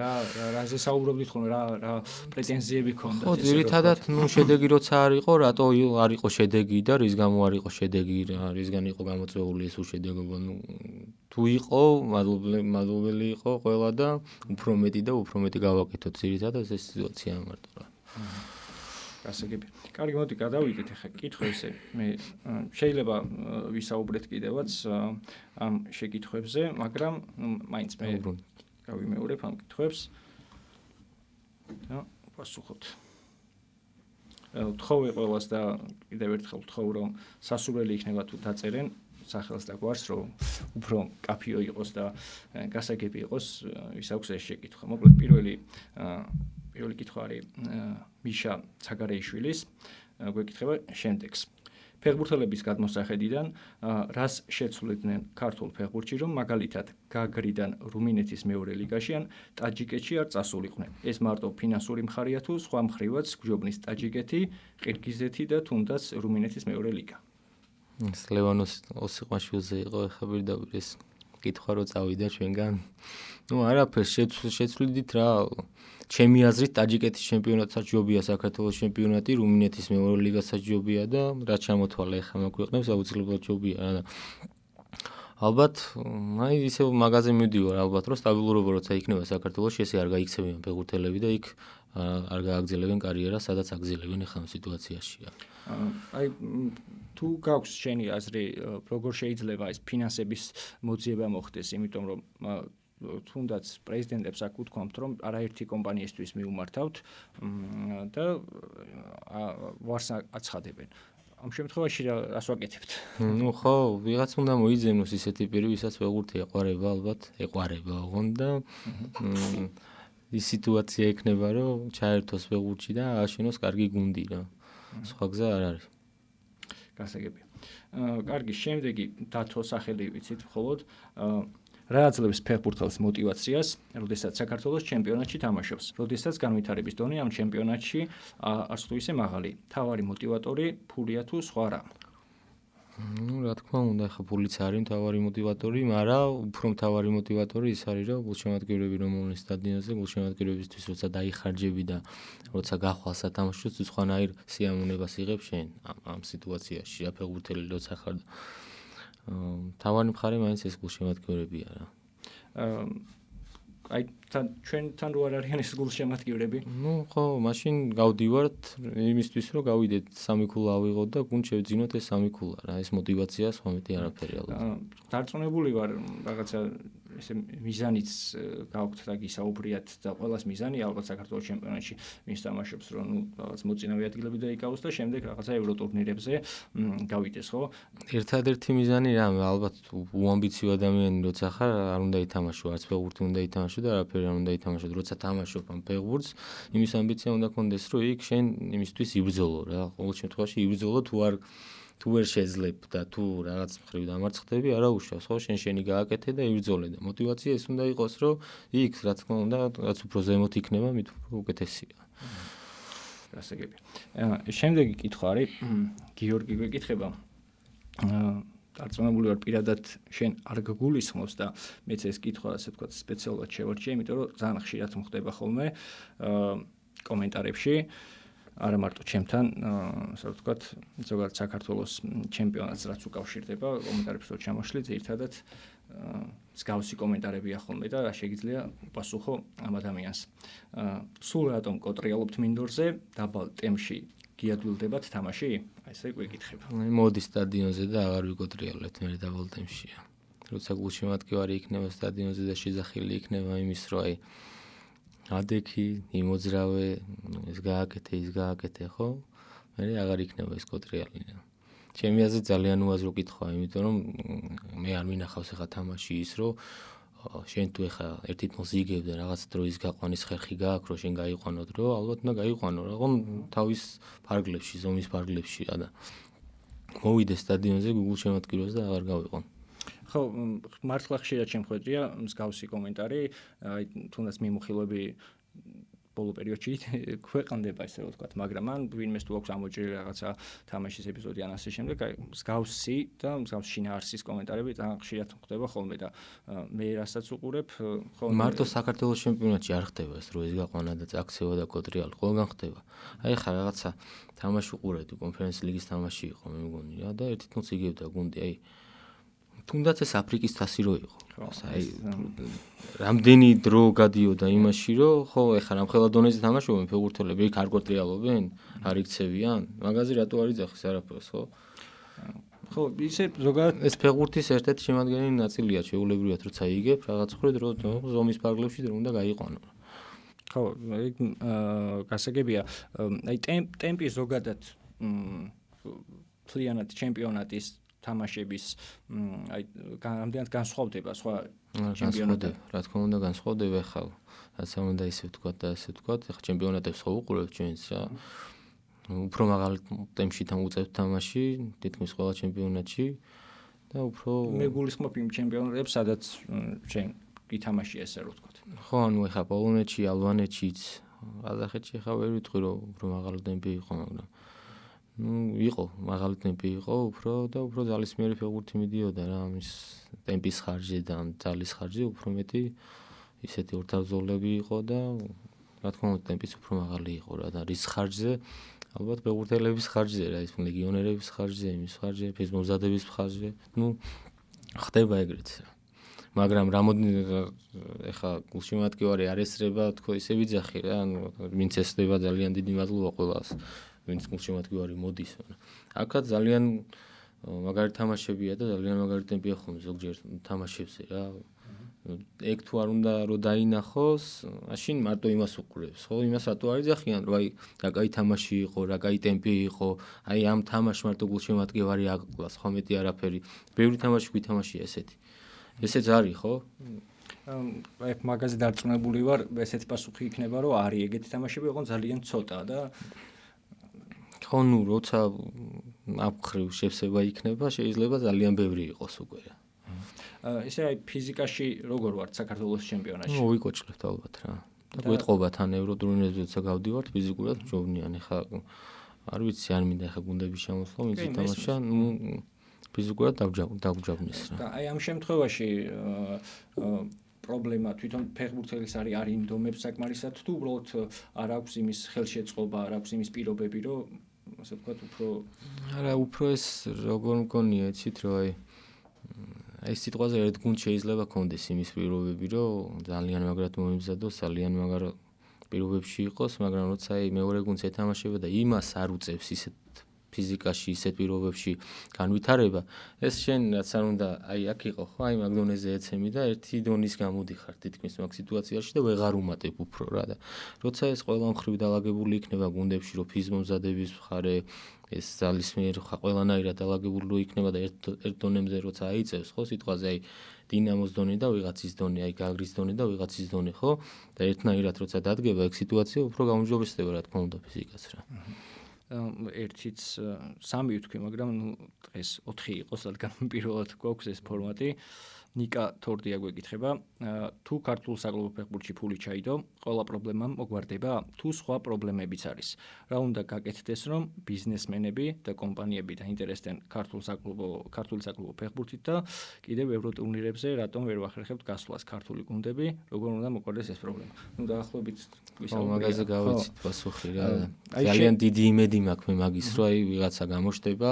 რაზე საუბრობდით ხოლმე, რა პრეტენზიები ქონდათ. ხო, ძირითადად, შედეგი როცა არ იყო, რატო არ იყო შედეგი და რის გამო არ იყო შედეგი, რისგან იყო გამოწვეული ეს უშედეგობა, თუ იყო, მადლობელი იყო ყველა და უფრო მეტი გავაკეთოთ ძირითადად ეს სიტუაცია მარტო რა. გასაგები. კარგი, მოდი გადავიდეთ ახლა კითხვებზე. მე შეიძლება ვისაუბრეთ კიდევაც ამ შეკითხვებზე, მაგრამ მაინც მე გავიმეორებ ამ კითხვებს. და პასუხობთ. ვთხოვე ყველას და კიდევ ერთხელ ვთხოვ, რომ სასურველი იქნება თუ დაწერენ სახელს და გვარს, რომ უფრო კაფიო იყოს და გასაგები იყოს, ვის აქვს ეს შეკითხვა. მოკლედ პირველი კითხვა არის მიშა ცაგარეიშვილის, გვეკითხება შემდეგს. ფეხბურთელების გადმოსახედიდან რას შეცვლიდნენ ქართულ ფეხბურთში, რომ მაგალითად გაგრიდან რუმინეთის მეორე ლიგაში ან ტაჯიკეთში არ წასულიყვნენ. ეს მარტო ფინანსური მხარია თუ სხვა მხრივაც გვჯობნის ტაჯიკეთი, ყირგიზეთი და თუნდაც რუმინეთის მეორე ლიგა. ეს ლევანოს ოსიყვაშვილზე იყო ახლა პირდაპირ ეს კითხვა რო წავიდა ჩვენგან. არაფერს შეცვლიდით რა. ჩემი აზრით ტაჯიკეთის ჩემპიონატსაც ჯობია საქართველოს ჩემპიონატი, რუმინეთის მეორე ლიგასაც ჯობია და რა ჩამოთვალე ახლა მოგვიყნებს აუცილებლად ჯობია რა. ალბათ, აი ისე მაგაზე მივდივარ ალბათ, რომ სტაბილურობა როცა იქნება საქართველოში, ესე არ გაიქცევიან ფეხბურთელები და იქ არ გააგრძელებენ კარიერას, სადაც აგრძელებენ ახლა ამ სიტუაციაშია. აი თუ გაქვს შენი აზრი, როგორ შეიძლება ეს ფინანსების მოძიება მოხდეს, იმიტომ რომ თუნდაც პრეზიდენტებს აქ უთქვამთ, რომ არაერთი კომპანიისთვის მიუმართავთ და ვარს აცხადებენ. ამ შემთხვევაში რას ვაკეთებთ? ხო, ვიღაც უნდა მოიძენოს ისეთი პირი, ვისაც ფეხბურთი ეყვარება, ალბათ, ეყვარება ოღონდ და ის სიტუაცია იქნება, რომ ჩაერთოს ფეხბურთში და ააშენოს კარგი გუნდი რა. სხვა გზა არ არის. გასაგები. კარგი, შემდეგი დათო სახელი ვიცით მხოლოდ რა აძლევს ფეხბურთელს мотиваციას, როდესაც საქართველოს ჩემპიონატში თამაშობს, როდესაც განვითარების დონე ამ ჩემპიონატში არც თუ ისე მაღალი. თავარი мотиваტორი ფულია თუ სხვა რა? რა თქმა უნდა, ხა ფულიც არის თავარი мотиваტორი, მაგრამ უფრო თავარი мотиваტორი ის არის, რომ გულშემატკივრები რომ მოვლენ სტადიონზე, გულშემატკივრებისთვის როცა დაიხარჯები და როცა გახვალ სათამაშოს, სხვანაირ სიამოვნებას იღებ შენ ამ სიტუაციაში, რა ფეხბურთელი როცა ხარ. თავარი მხარე მაინც ეს გულშემატკივრებია რა. აი ჩვენთან რო არ არიან ეს გულშემატკივრები? ხო, მაშინ გავდივართ იმისთვის, რომ გავიდეთ 3 ქულა ავიღოთ და გუნდ შევძინოთ ეს 3 ქულა რა. ეს мотиваცია სხვა მეტი არაფერი ალბათ. დარწმუნებული ვარ, რაღაცა ესე მიზანიც გაქვთ და გისაუბრიათ და ყველას მიზანი ალბათ საქართველოს ჩემპიონატში ვინც თამაშობს, რომ რაღაც მოწინავე ადგილები დაიკავოს და შემდეგ რაღაცა ევროტურნირებზე გავიდეს, ხო? ერთადერთი მიზანი რა, ალბათ უამბიციო ადამიანი როცა ხარ, არ უნდა ითამაშო, არც ფეხბურთი უნდა ითამაშო და არაფერი არ უნდა ითამაშო, როცა თამაშობ ამ ფეხბურთს, იმის ამბიცია უნდა კონდეს, რომ იქ შენ იმისთვის იბრძოლო რა. ყოველ შემთხვევაში იბრძოლო თუ ვერ შეძლებ და თუ რაღაც მხრივ დამარცხდები, არა უშავს, ხო, შენი გააკეთე და იბრძოლე და мотиваცია ეს უნდა იყოს, რომ იქ რა თქმა უნდა, რაც უფრო ზემოთ იქნება, მით უფრო უკეთესია. გასაგები. შემდეგი კითხვა არის გიორგი გვეკითხება. დარწმუნებული ვარ პირადად შენ არ გგულისხმობს და მეც ეს კითხვა ასე ვთქვათ სპეციალურად შევარჩიე, იმიტომ რომ ძალიან ხშირად მოხდება ხოლმე კომენტარებში. არა მარტო ჩემთან, ასე ვთქვათ, ზოგადად საქართველოს ჩემპიონატს რაც უკავშირდება, კომენტარებს რო ჩამოშლი, ძირითადად მსგავსი კომენტარებია ხოლმე და შეგიძლია პასუხო ამ ადამიანს. სულ რატომ კოტრიალობთ მინდორზე, დაბალ ტემპში გიადვილდებათ თამაში? აი ესე გვეკითხება. მოდი სტადიონზე და აღარ ვიკოტრიალებთ მე დაბალ ტემპშია. როცა გულშემატკივარი იქნება სტადიონზე და შეძახილი იქნება იმის რომ აი ადექი, იმოძრავე, ეს გააკეთე, ხო? მე აღარ იქნება ეს კოტრიალი. ჩემი აზრით ძალიან უაზრო კითხვაა, იმიტომ რომ მე არ მინახავს ახლა თამაში ის რომ შენ თუ ახლა ერთ თითქმის იგებ და რაღაც დროის გაყვანის ხერხი გააქვს რომ შენ გაიყვანო დრო, ალბათ უნდა გაიყვანო რაღაც თავის ფარგლებში, ზომის ფარგლებში და მოვიდე სტადიონზე გულშემატკივრებს და აღარ გავიყვან. ხო, მართლა ხშირად შემხვედრია მსგავსი კომენტარი, აი თუნდაც მიმოხილვები ბოლო პერიოდში ქვეყნდება ესე რომ ვთქვათ, მაგრამ ან ვინმეს თუ აქვს ამოჭრილი რაღაცა თამაშის ეპიზოდი ან ასე შემდეგ, აი მსგავსი და მსგავსი შინაარსის კომენტარები ძალიან ხშირად ხდება ხოლმე და მე რასაც უყურებ, ხო მარტო საქართველოს ჩემპიონატში არ ხდება ეს რომ ეს გაყვანა და წაქცევა და კოტრიალი ყველგან ხდება. აი ხა რაღაცა თამაში უყურებდი, კონფერენციის ლიგის თამაში იყო მე მგონი რა და ერთ თითქმის იგებდა გუნდი, აი თუნდაც ეს აფრიკის თასი რო იყო. აი რამდენი დრო გადიოდა იმაში რომ ხო ეხლა რამხელა დონეზე თამაშობენ ფეხბურთელები, იქ არ კოტრიალობენ, არ იქცევიან, მაგაზე რატო არ იძახის არაფერს, ხო? ხო, ისე ზოგადად ეს ფეხბურთის ერთ-ერთი შემადგენელი ნაწილია, შეუულებრივად როცა იგებ რაღაც ხრით რომ ზომის ფარგლებში რომ უნდა გაიყვანო. ხო, გასაგებია, აი ტემპი ზოგადად ფლიანად ჩემპიონატის თამაშების აი რამდენად განსხვავდება სხვა ჩემპიონატებთან? რა თქმა უნდა განსხვავდება ხა, რაცა უნდა ისე ვთქვათ და ასე ვთქვათ, ხა ჩემპიონატებს ხო უყურებთ ჩვენც რა. უფრო მაღალ ტემპში უწევთ თამაში, თითქმის ყველა ჩემპიონატში და უფრო მე გულისხმობ იმ ჩემპიონატებს, სადაც ჩვენ გითამაშია ესე რომ ვთქვათ. ხო, ანუ ხა პოლონეთში, ალბანეთშიც, ყაზახეთში ხა ვერ ვიტყვი რომ უფრო მაღალი ტემპი იყო, მაგრამ იყო მაღალი ტემპი იყო უფრო და უფრო ძალისმიერი ფეხბურთი მიდიოდა რა ამის ტემპის ხარჯზე და ძალის ხარჯზე უფრო მეტი ისეთი ორთავზოლები იყო და რა თქმა უნდა ტემპიც უფრო მაღალი იყო რა და რის ხარჯზე ალბათ ფეხბურთელების ხარჯზე რა ის ლეგიონერების ხარჯზე იმის ხარჯზე ფიზმომზადების ხარჯზე ხდება ეგრეთ მაგრამ რამოდენიმე ეხა გულშემატკივარი არ ესწრება თქო ისე ვიძახი რა ვინც ესწრება ძალიან დიდი მადლობა ყველას ვინც გულშემატკივარი მოდის. აქაც ძალიან მაგარი თამაშებია და ძალიან მაგარი ტემპია ხოლმე ზოგჯერ თამაშებზე რა. ეგ თუ არ უნდა რომ დაინახოს, მაშინ მარტო იმას უყურებს, ხო? იმას რატო არ იძახიან, რომ აი რა კაი თამაში იყო, რა კაი ტემპი იყო, აი ამ თამაშს მარტო გულშემატკივარი აკლას, ხო მეტი არაფერი. ბევრი თამაში გვითამაშია ესეთი. ესეც არის, ხო? აი მაგაზე დარწმუნებული ვარ, ესეთი პასუხი იქნება, რომ არის ეგეთი თამაშები, ოღონდ ძალიან ცოტა და ხო, ნუ როცა აფხრივ შევსება იქნება, შეიძლება ძალიან ბევრი იყოს უკვე რა. ისე აი ფიზიკაში როგორ ვართ საქართველოს ჩემპიონატში? მოვიკოჭლებთ ალბათ რა. და გვეტყობა თან ევროტრონეზე როცა გავდივართ ფიზიკურად მჯობნიან. ეხა არ ვიცი, არ მინდა ეხა გუნდების შემოსვლა, ვინც ითამაშა, ნუ ფიზიკურად დაგვჯაბნეს რა. და აი ამ შემთხვევაში პრობლემა თვითონ ფეხბურთელის არის იმ დომებს საკმარისად თუ უბრალოდ არ აქვს იმის ხელშეწყობა, არ აქვს იმის პირობები, რომ ასე ვთქვათ, უფრო არა, უფრო ეს როგორ მგონია, იცით, რომ აი სიტყვაზე ერთ გუნდ შეიძლება კონდეს იმის პირობები, რომ ძალიან მაგრად მოიმზადოს, ძალიან მაგარ პირობებში იყოს, მაგრამ როცა აი მეორე გუნდს ეთამაშება და იმას არ უწევს ისეთ ფიზიკაში, ისეთ პირობებში განვითარება, ეს შენ რაც არ უნდა აი აქ იყო, ხო, აი მაგ დონეზე ეცემი და ერთი დონის გამოდიხარ თითქმის მაგ სიტუაციაში და ვეღარ უმატებ უფრო რა და როცა ეს ყველა მხრივ დალაგებული იქნება გუნდებში, რომ ფიზმომზადების მხარე ეს ძალისმიერ ყველანაირად დალაგებული რო იქნება და ერთ დონემზე როცა აიწევს, ხო, სიტყვაზე აი დინამოს დონე და ვიღაცის დონე, აი გაგრის დონე და ვიღაცის დონე, ხო? და ერთნაირად როცა დადგება ეგ სიტუაცია, უფრო გაუმჯობესდება რა თქმა უნდა ფიზიკას რა. ერთიც სამი ვთქვი, მაგრამ ნუ დღეს 4 იყო, რადგან პირველად გვაქვს ეს ფორმატი. ნიკა თორდია გვეკითხება, თუ ქართულ საკლუბო ფეხბურთში ფული ჩაიდო, ყველა პრობლემა მოგვარდება, თუ სხვა პრობლემებიც არის. რა უნდა გაკეთდეს, რომ ბიზნესმენები და კომპანიები დაინტერესდნენ ქართული საკლუბო ფეხბურთით და კიდევ ევროტურნირებზე რატომ ვერ ვახერხებთ გასვლას ქართული გუნდები, როგორ უნდა მოგვარდეს ეს პრობლემა. ნუ დაახლოებით ვისაუბრეთ. მაგაზე გავიცით პასუხი რა. ძალიან დიდი იმედი მაქვს მე მაგის, რომ აი ვიღაცა გამოჩდება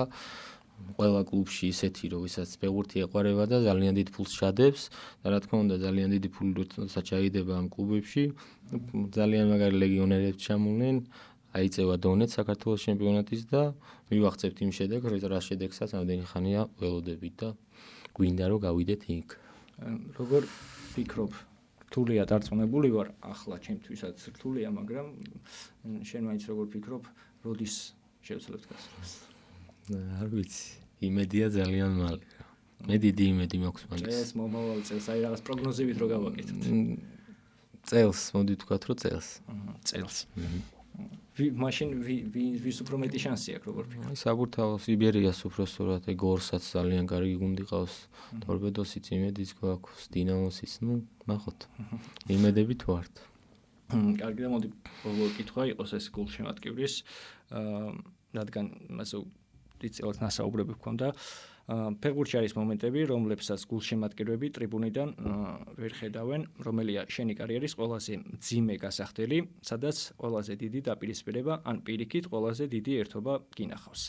ყველა კლუბში ისეთი რომ ვისაც ფეხბურთი ეყარება და ძალიან დიდ ფულს შადებს და რა თქმა უნდა ძალიან დიდი ფული როცა ჩაიდება ამ კლუბებში ძალიან მაგარი ლეგიონერები ჩამოვნენ აიწევა დონეც საქართველოს ჩემპიონატის და მივახცევთ იმ შედეგს რა შედეგსაც ამდენი ხანია ველოდებით და გვინდა რომ გავიდეთ იქ როგორ ფიქრობ რთულია დარწმუნებული ვარ ახლა ჩემთვისაც რთულია მაგრამ შენ მაინც როგორ ფიქრობ როდის შევცლებთ გასვლას არ ვიცი იმედია ძალიან მალე მე დიდი იმედი მაქვს მაგის ეს მომავალ წელს აი რაღაც პროგნოზებით რო გავაკეთოთ წელს მოდი ვთქვათ რომ წელს მაშინ ვის უფრო მეტი შანსი აქვს როგორ ფიქრობ? საბურთალოს იბერიას უფრო სწორად ეგორსაც ძალიან კარგი გუნდი ყავს. ტორპედოსიც იმედიც გვაქვს, დინამოსიც, ნახოთ. იმედებით ვართ. კარგი და მოდი ბოლო კითხვა იყოს ეს გულშემატკივრის რადგან მასო დიწელად ნასაუბრები გქონდა ფეხბურთში არის მომენტები, რომლებსაც გულშემატკივრები ტრიბუნიდან ვერ ხედავენ, რომელია შენი კარიერის ყველაზე მძიმე გასახდელი, სადაც ყველაზე დიდი დაპირისპირება ან პირიქით ყველაზე დიდი ერთობა გინახავს.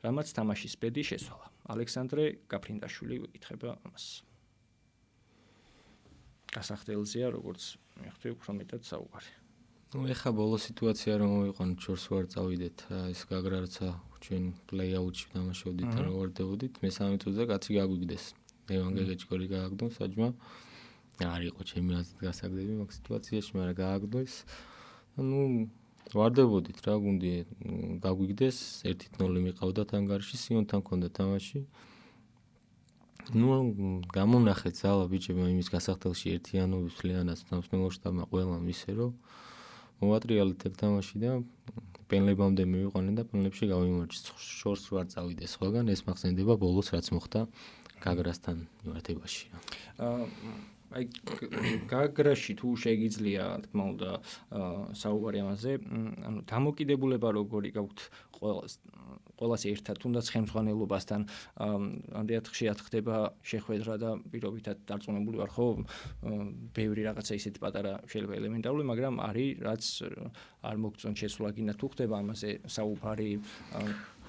რამაც თამაშის ბედი შესვალა. ალექსანდრე გაფრინდაშვილი ეკითხება ამას. გასახდელზეა, როგორც მიხდი უფრო მეტად საუბარი. ეხა ბოლო სიტუაცია რომ მოიყვანოთ, შორს ვარ წავიდეთ, ეს გაგრარცა ჩვენ პლეიაუტში თამაშობდით და ვარდებოდით, მე-13 წუთზე კაცი გაგვიგდეს. ლევან გეგეჭკორი გააგდო საჯმა. არ იყო ჩემი აზრით გასაგდები მაგ სიტუაციაში, მაგრამ გააგდოს. ვარდებოდით რა გუნდი გაგვიგდეს, 1-0 მიყავდათ ანგარიში, სიონთან ჰქონდა თამაში. გამონახეთ ზალა ბიჭებმა იმის გასახდელში ერთიანობის ლიანას თამაშნელო შტაბმა ყველამ ისე რომ მოვატრიალეთ ეგ თამაში და პენლებამდე მივიყვანენ და პენლებში გავიმარჯვეთ. შორს ვარ წავიდეს სხვაგან, ეს მახსენდება ბოლოს რაც მოხდა გაგრასთან მიმართებაში. აი გაგრაში თუ შეგიძლია თქმა უნდა საუბარი ამაზე, ანუ დამოკიდებულება როგორი გაქვთ ყველას ერთად, თუნდაც ხელმძღვანელობასთან, ამდენად ხშირად ხდება შეხვედრა და პირობითად დარწმუნებული ვარ, ხო, ბევრი რაღაცა ისეთი პატარა შეიძლება ელემენტარული, მაგრამ არის რაც არ მოგწონთ შესვლა გინდა თუ ხდება ამაზე საუბარი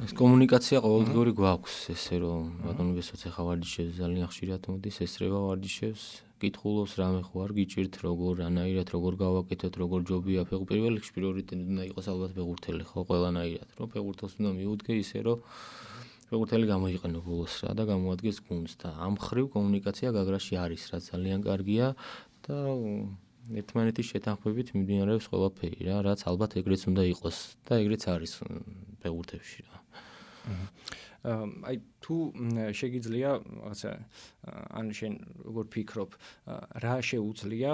ეს კომუნიკაცია ყოველდღიური გვაქვს, ესე რომ ბატონო ბესოც ახლა ვარჯიშებს ძალიან ხშირად მოდის, ესრება ვარჯიშებს, კითხულობს რამე ხო არ გიჭირთ, როგორ რანაირად, როგორ გავაკეთოთ, როგორ ჯობია პირველ რიგში პრიორიტეტი უნდა იყოს ალბათ ფეხბურთელი, ხო, ყველანაირად, რომ ფეხბურთელს უნდა მიუდგე ისე, რომ ფეხბურთელი გამოიყენო ბოლოს რა და გამოადგეს გუნდს და ამ ხრივ კომუნიკაცია გაგრაში არის, რაც ძალიან კარგია და ერთმანეთის შეთანხმებით მიმდინარეობს ყველაფერი რა, რაც ალბათ ეგრეც უნდა იყოს და ეგრეც არის ფეხბურთებში რა. აი თუ შეგიძლია რაღაცა ან შენ როგორ ფიქრობ რა შეუძლია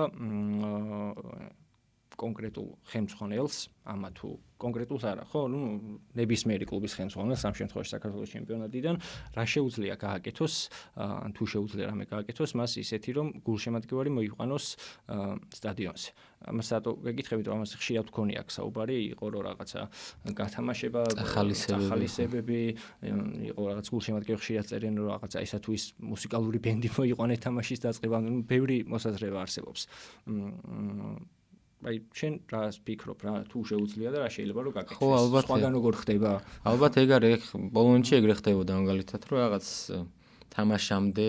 კონკრეტულ ხელმძღვანელს ამა თუ კონკრეტულს არა ხო ნებისმიერი კლუბის ხელმძღვანელს ამ შემთხვევაში საქართველოს ჩემპიონატიდან რა შეუძლია გააკეთოს ან თუ შეუძლია რამე გააკეთოს მას ისეთი რომ გულშემატკივარი მოიყვანოს სტადიონზე ამას რატო გეკითხებით რომ ამას ხშირად გქონია საუბარი იყო რომ რაღაცა გათამაშება ახალისებები იყო რაღაც გულშემატკივარი ხშირად წერენ რომ რაღაცა ისა თუ ის მუსიკალური ბენდი მოიყვანეთ თამაშის დაწყებამდე ბევრი მოსაზრება არსებობს აი შენ რას ფიქრობ რა თუ შეუძლია და რა შეიძლება რომ გაკეთდეს ხო ალბათ სხვაგან როგორ ხდება ალბათ ეგ არის ბოლონში ეგრე ხდებოდა მაგალითად რომ რაღაც თამაშამდე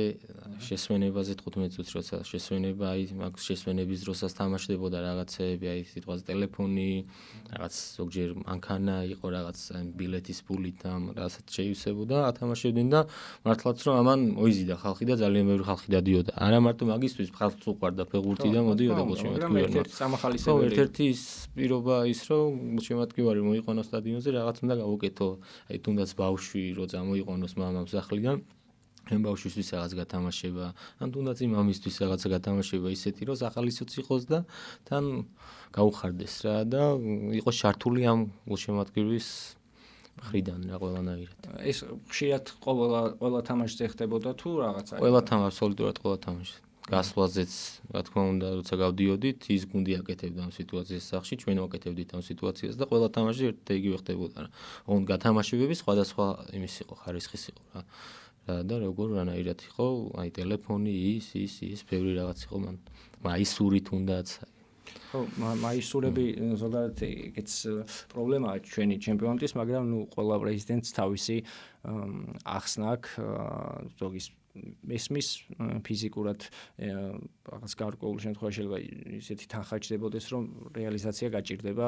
შესვენებაზე 15 წუთს როცა შესვენება აი მაგ შესვენების დროსაც თამაშდებოდა რაღაცეები აი სიტყვაზე ტელეფონი რაღაც ზოგჯერ მანქანა იყო რაღაც ბილეთის პული და რაღაცა შეივსებოდა ათამაშებდნენ და მართლაც რომ ამან მოიზიდა ხალხი და ძალიან ბევრი ხალხი დადიოდა არა მარტო მაგისთვის ხალხს უყვარდა ფეხბურთი და მოდიოდა გულშემატკივარი ერთ-ერთი ის პირობა ის რომ გულშემატკივარი მოიყვანოს სტადიონზე რაღაც უნდა გავუკეთო აი თუნდაც ბავშვი რო წამოიყვანოს მამამ სახლიდან ამ ბავშვისთვის რაღაც გათამაშება, ან თუნდაც იმ მამისთვის რაღაც გათამაშება ისეთი, რომ ახალისოც იყოს და თან გაუხარდეს რა და იყოს შართული ამ გულშემატკივრის მხრიდან რა ყველანაირად. ეს ხშირად ყველა თამაშზე ხდებოდა თუ რაღაცა? ყველა თამაში, აბსოლუტურად ყველა თამაში. გასვლაზეც, რა თქმა უნდა, როცა გავდიოდით, ის გუნდი აკეთებდა ამ სიტუაციას სახში, ჩვენ ვაკეთებდით ამ სიტუაციას და ყველა თამაში ერთ და იგივე ხდებოდა რა. ოღონდ გათამაშებები სხვადასხვა იმის იყო, ხარისხის იყო რა. და როგორ რანაირად იყო, აი ტელეფონი ის ბევრი რაღაც იყო მან. მაისური თუნდაც ხო, მაისურები ზოგადად ეგეც პრობლემაა ჩვენი ჩემპიონატის, მაგრამ ყველა პრეზიდენტს თავისი ახსნა აქვს, ზოგის მესმის ფიზიკურად რაღაც გარკვეულ შემთხვევაში შეიძლება ისეთი თანხა ჩდებოდეს, რომ რეალიზაცია გაჭირდება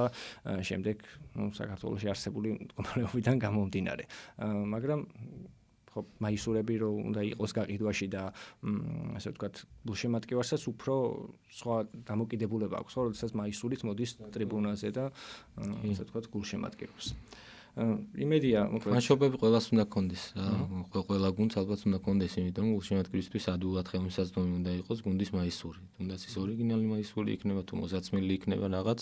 შემდეგ საქართველოში არსებული მდგომარეობიდან გამომდინარე. მაგრამ ხო, მაისურები რომ უნდა იყოს გაყიდვაში და ასე ვთქვათ, გულშემატკივარსაც უფრო სხვა დამოკიდებულება აქვს, ხო, როდესაც მაისურით მოდის ტრიბუნაზე და ასე ვთქვათ, გულშემატკივრებს. იმედია, მოკლედ მაშობები ყველას უნდა კონდეს რა. ყველა გუნდს ალბათ უნდა კონდეს, იმიტომ რომ გულშემატკივრისთვის ადვილად ხელმისაწვდომი უნდა იყოს გუნდის მაისური. თუნდაც ის ორიგინალი მაისური იქნება თუ მოსაცმელი იქნება რაღაც,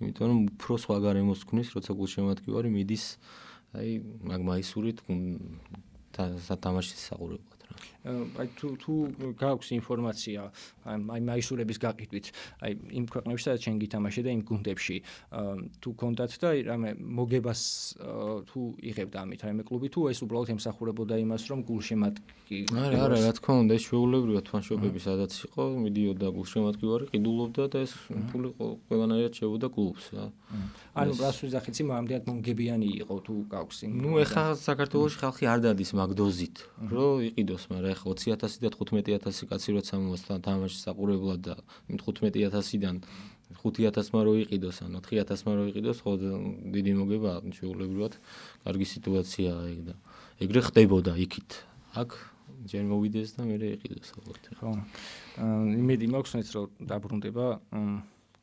იმიტომ რომ უფრო სხვა გარემოს ქმნის, როცა გულშემატკივარი მიდის აი მაგ მაისურით სათამაშის საყურებლად რა. აი თუ გაქვს ინფორმაცია აი მაისურების გაყიდვით, აი იმ ქვეყნებში სადაც შენ გითამაშე და იმ გუნდებში თუ კონდათ და რამე მოგებას თუ იღებდა ამით რაიმე კლუბი თუ ეს უბრალოდ ემსახურებოდა იმას რომ გულშემატკი არა რა თქმა უნდა ეს შეუულებრივია თვანშობები სადაც იყო მიდიოდა გულშემატკივარი ყიდულობდა და ეს ფული ყველანაირად შევოდა კლუბს რა. ანუ რას ვიზახით იმ ამდენად მომგებიანი იყო თუ გაქვს იმ ნუ ეხლა საქართველოში ხალხი არ დადის მაგ დოზით რომ იყიდოს მაგრამ ეხლა 20,000 და 15,000 კაცი როცა მომასთან თამაშის საყურებლად და 15,000-დან 5,000-მა რო იყიდოს ან 4,000-მა რო იყიდოს ხო დიდი მოგება შეუულებრივად კარგი სიტუაციაა ეგ და ეგრე ხდებოდა იქით აქ ჯერ მოვიდეს და მერე იყიდოს ალბათ ხო იმედი მაქვს რომ დაბრუნდება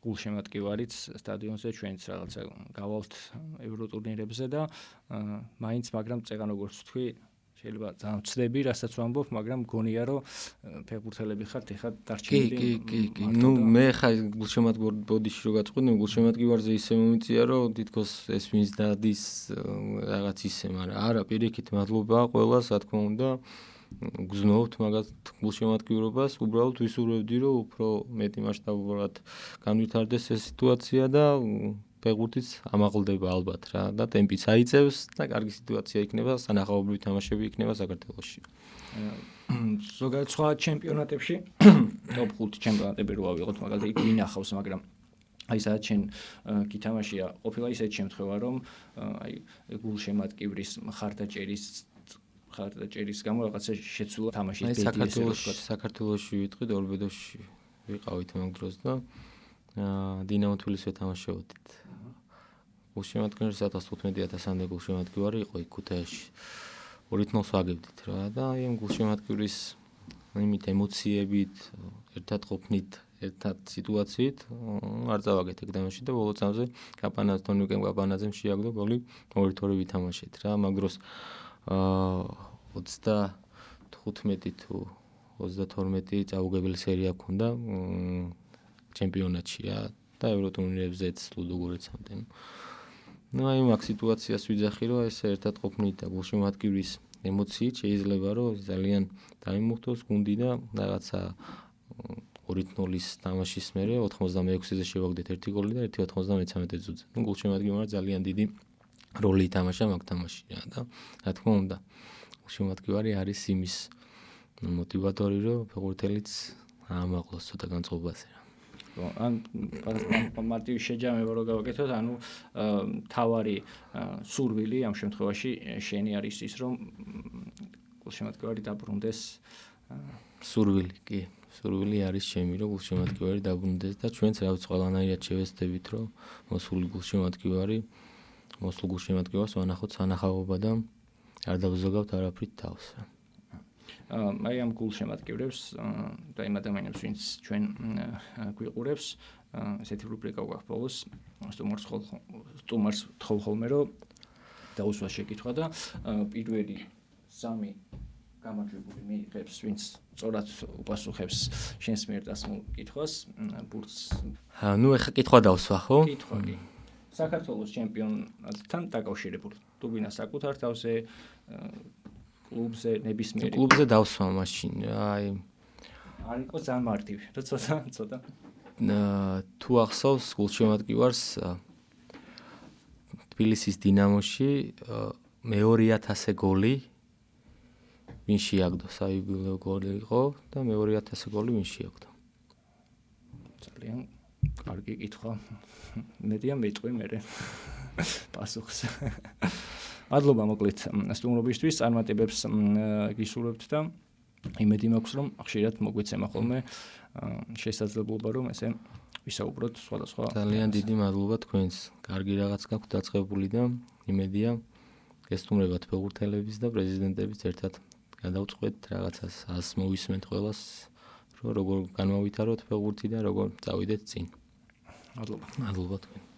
გულშემატკივარიც სტადიონზე ჩვენც რაღაცა გავალთ ევროტურნირებზე და მაინც მაგრამ წეგან როგორც ვთქვი შეიძლება ძალიან ვწდები, რასაც ვამბობ, მაგრამ მგონია რომ ფეხბურთელები ხართ, ეხლა დარჩენილი. კი. ნუ მე ხა გულშემატკივარში რო გაწყობდი, გულშემატკივარზე ისე მომიწია, რომ თითქოს ეს ვინც დადის რაღაც ისე, მაგრამ არა, პირიქით მადლობა ყველას, რა თქმა უნდა. გზნობთ მაგათ გულშემატკივრობას, უბრალოდ ვისურვებდი, რომ უფრო მეტი მასშტაბურად განვითარდეს ეს სიტუაცია და ფეხბურთიც ამაყლდება ალბათ რა და ტემპიც აიწევს და კარგი სიტუაცია იქნება, სანახაობრივი თამაშები იქნება საქართველოში. ზოგადად სხვა ჩემპიონატებში, ტოპ 5 ჩემპიონატები რო ავიღოთ, მაგალითად იქ ვინახავს, მაგრამ აი სადაც შენ გითამაშია, ყოფილა ისეთი შემთხვევა, რომ აი გულშემატკივრის ხარდაჭერის გამო რაღაცა შეცვლა თამაშის ბედი ეს საქართველოში ვიტყვი ორბედოში ვიყავით მაგ დროს და დინამო თბილისში თამაშობდით. გულშემატკივრის 15,000-ამდე გულშემატკივარი იყო იქ ქუთაისში. 2-0 ვაგებდით რა და აი ამ გულშემატკივრის იმით ემოციებით, ერთად ყოფნით, ერთად სიტუაციით არ წავაგეთ ეგ თამაში და ბოლო წამზე თონიკემ კაპანაძემ შეაგდო გოლი 2-2 ვითამაშეთ რა. მაგ დროს 35 თუ 32 წაუგებელი სერია ჰქონდა ჩემპიონატში რა და ევროტურნირებზეც ლუდოგორეცამდე. ნუ აი მაგ სიტუაციას ვიძახი რომ ეს ერთად ყოფნით და გულშემატკივრის ემოციით შეიძლება რომ ძალიან დაიმუხტოს გუნდი და რაღაცა 2-0-ის თამაშის მერე 86-ზე შევაგდეთ ერთი გოლი და 1-93 წუთზე. ნუ გულშემატკივრმა ძალიან დიდი როლი ითამაშა მაგ თამაშში რა და რა თქმა უნდა გულშემატკივარი არის იმის მოტივატორი რომ ფეხბურთელიც აამაღლოს ცოტა განწყობაზე რა. ან მარტივი შეჯამება რო გავაკეთოთ, ანუ თავარი სურვილი ამ შემთხვევაში შენი არის ის რომ გულშემატკივარი დაბრუნდეს სურვილი, კი. სურვილი არის ჩემი რომ გულშემატკივარი დაბრუნდეს და ჩვენც რაღაც ყველანაირად შევეცდებით რომ მოსული გულშემატკივარს ვანახოთ სანახაობა და არ დავზოგავთ არაფრით თავს რა. აი ამ გულშემატკივრებს და იმ ადამიანებს ვინც ჩვენ გვიყურებს ესეთი რუბრიკა გვაქვს ბოლოს სტუმარს თხოვ ხოლმე რომ დაუსვა შეკითხვა და პირველი 3 გამარჯვებული მიიღებს ვინც სწორად უპასუხებს შენს მიერ დასმულ კითხვას ბურთს ნუ ეხა კითხვა დავსვა ხო? კითხვა კი საქართველოს ჩემპიონატთან დაკავშირებული თუ გინდა საკუთარ თავზე კლუბზე ნებისმიერი კლუბზე დავსვა მაშინ აი არ იყო ძალიან მარტივი რა ცოტა თუ ახსოვს გულშემატკივარს თბილისის დინამოში მე-2000 გოლი ვინ შეაგდო საიუბილეო გოლი იყო და მე-2000 გოლი ვინ შეაგდო ძალიან კარგი კითხვა. მედია მეტყვი მე პასუხს. მადლობა მოკლედ სტუმრობისთვის, წარმატებებს გისურვებთ და იმედი მაქვს, რომ ხშირად მოგვეცემა ხოლმე შესაძლებლობა, რომ ესე ვისაუბროთ სხვადასხვა. ძალიან დიდი მადლობა თქვენს. კარგი რაღაც გაქვთ დაწყებული და იმედია გესტუმრებათ ფეხბურთელების და პრეზიდენტების ერთად გადავწყვეტ რაღაცას, მოვისმენთ ყველას, რომ როგორ განმავითაროთ ფეხბურთი და როგორ წავიდეთ წინ. მადლობა. მადლობა თქვენ.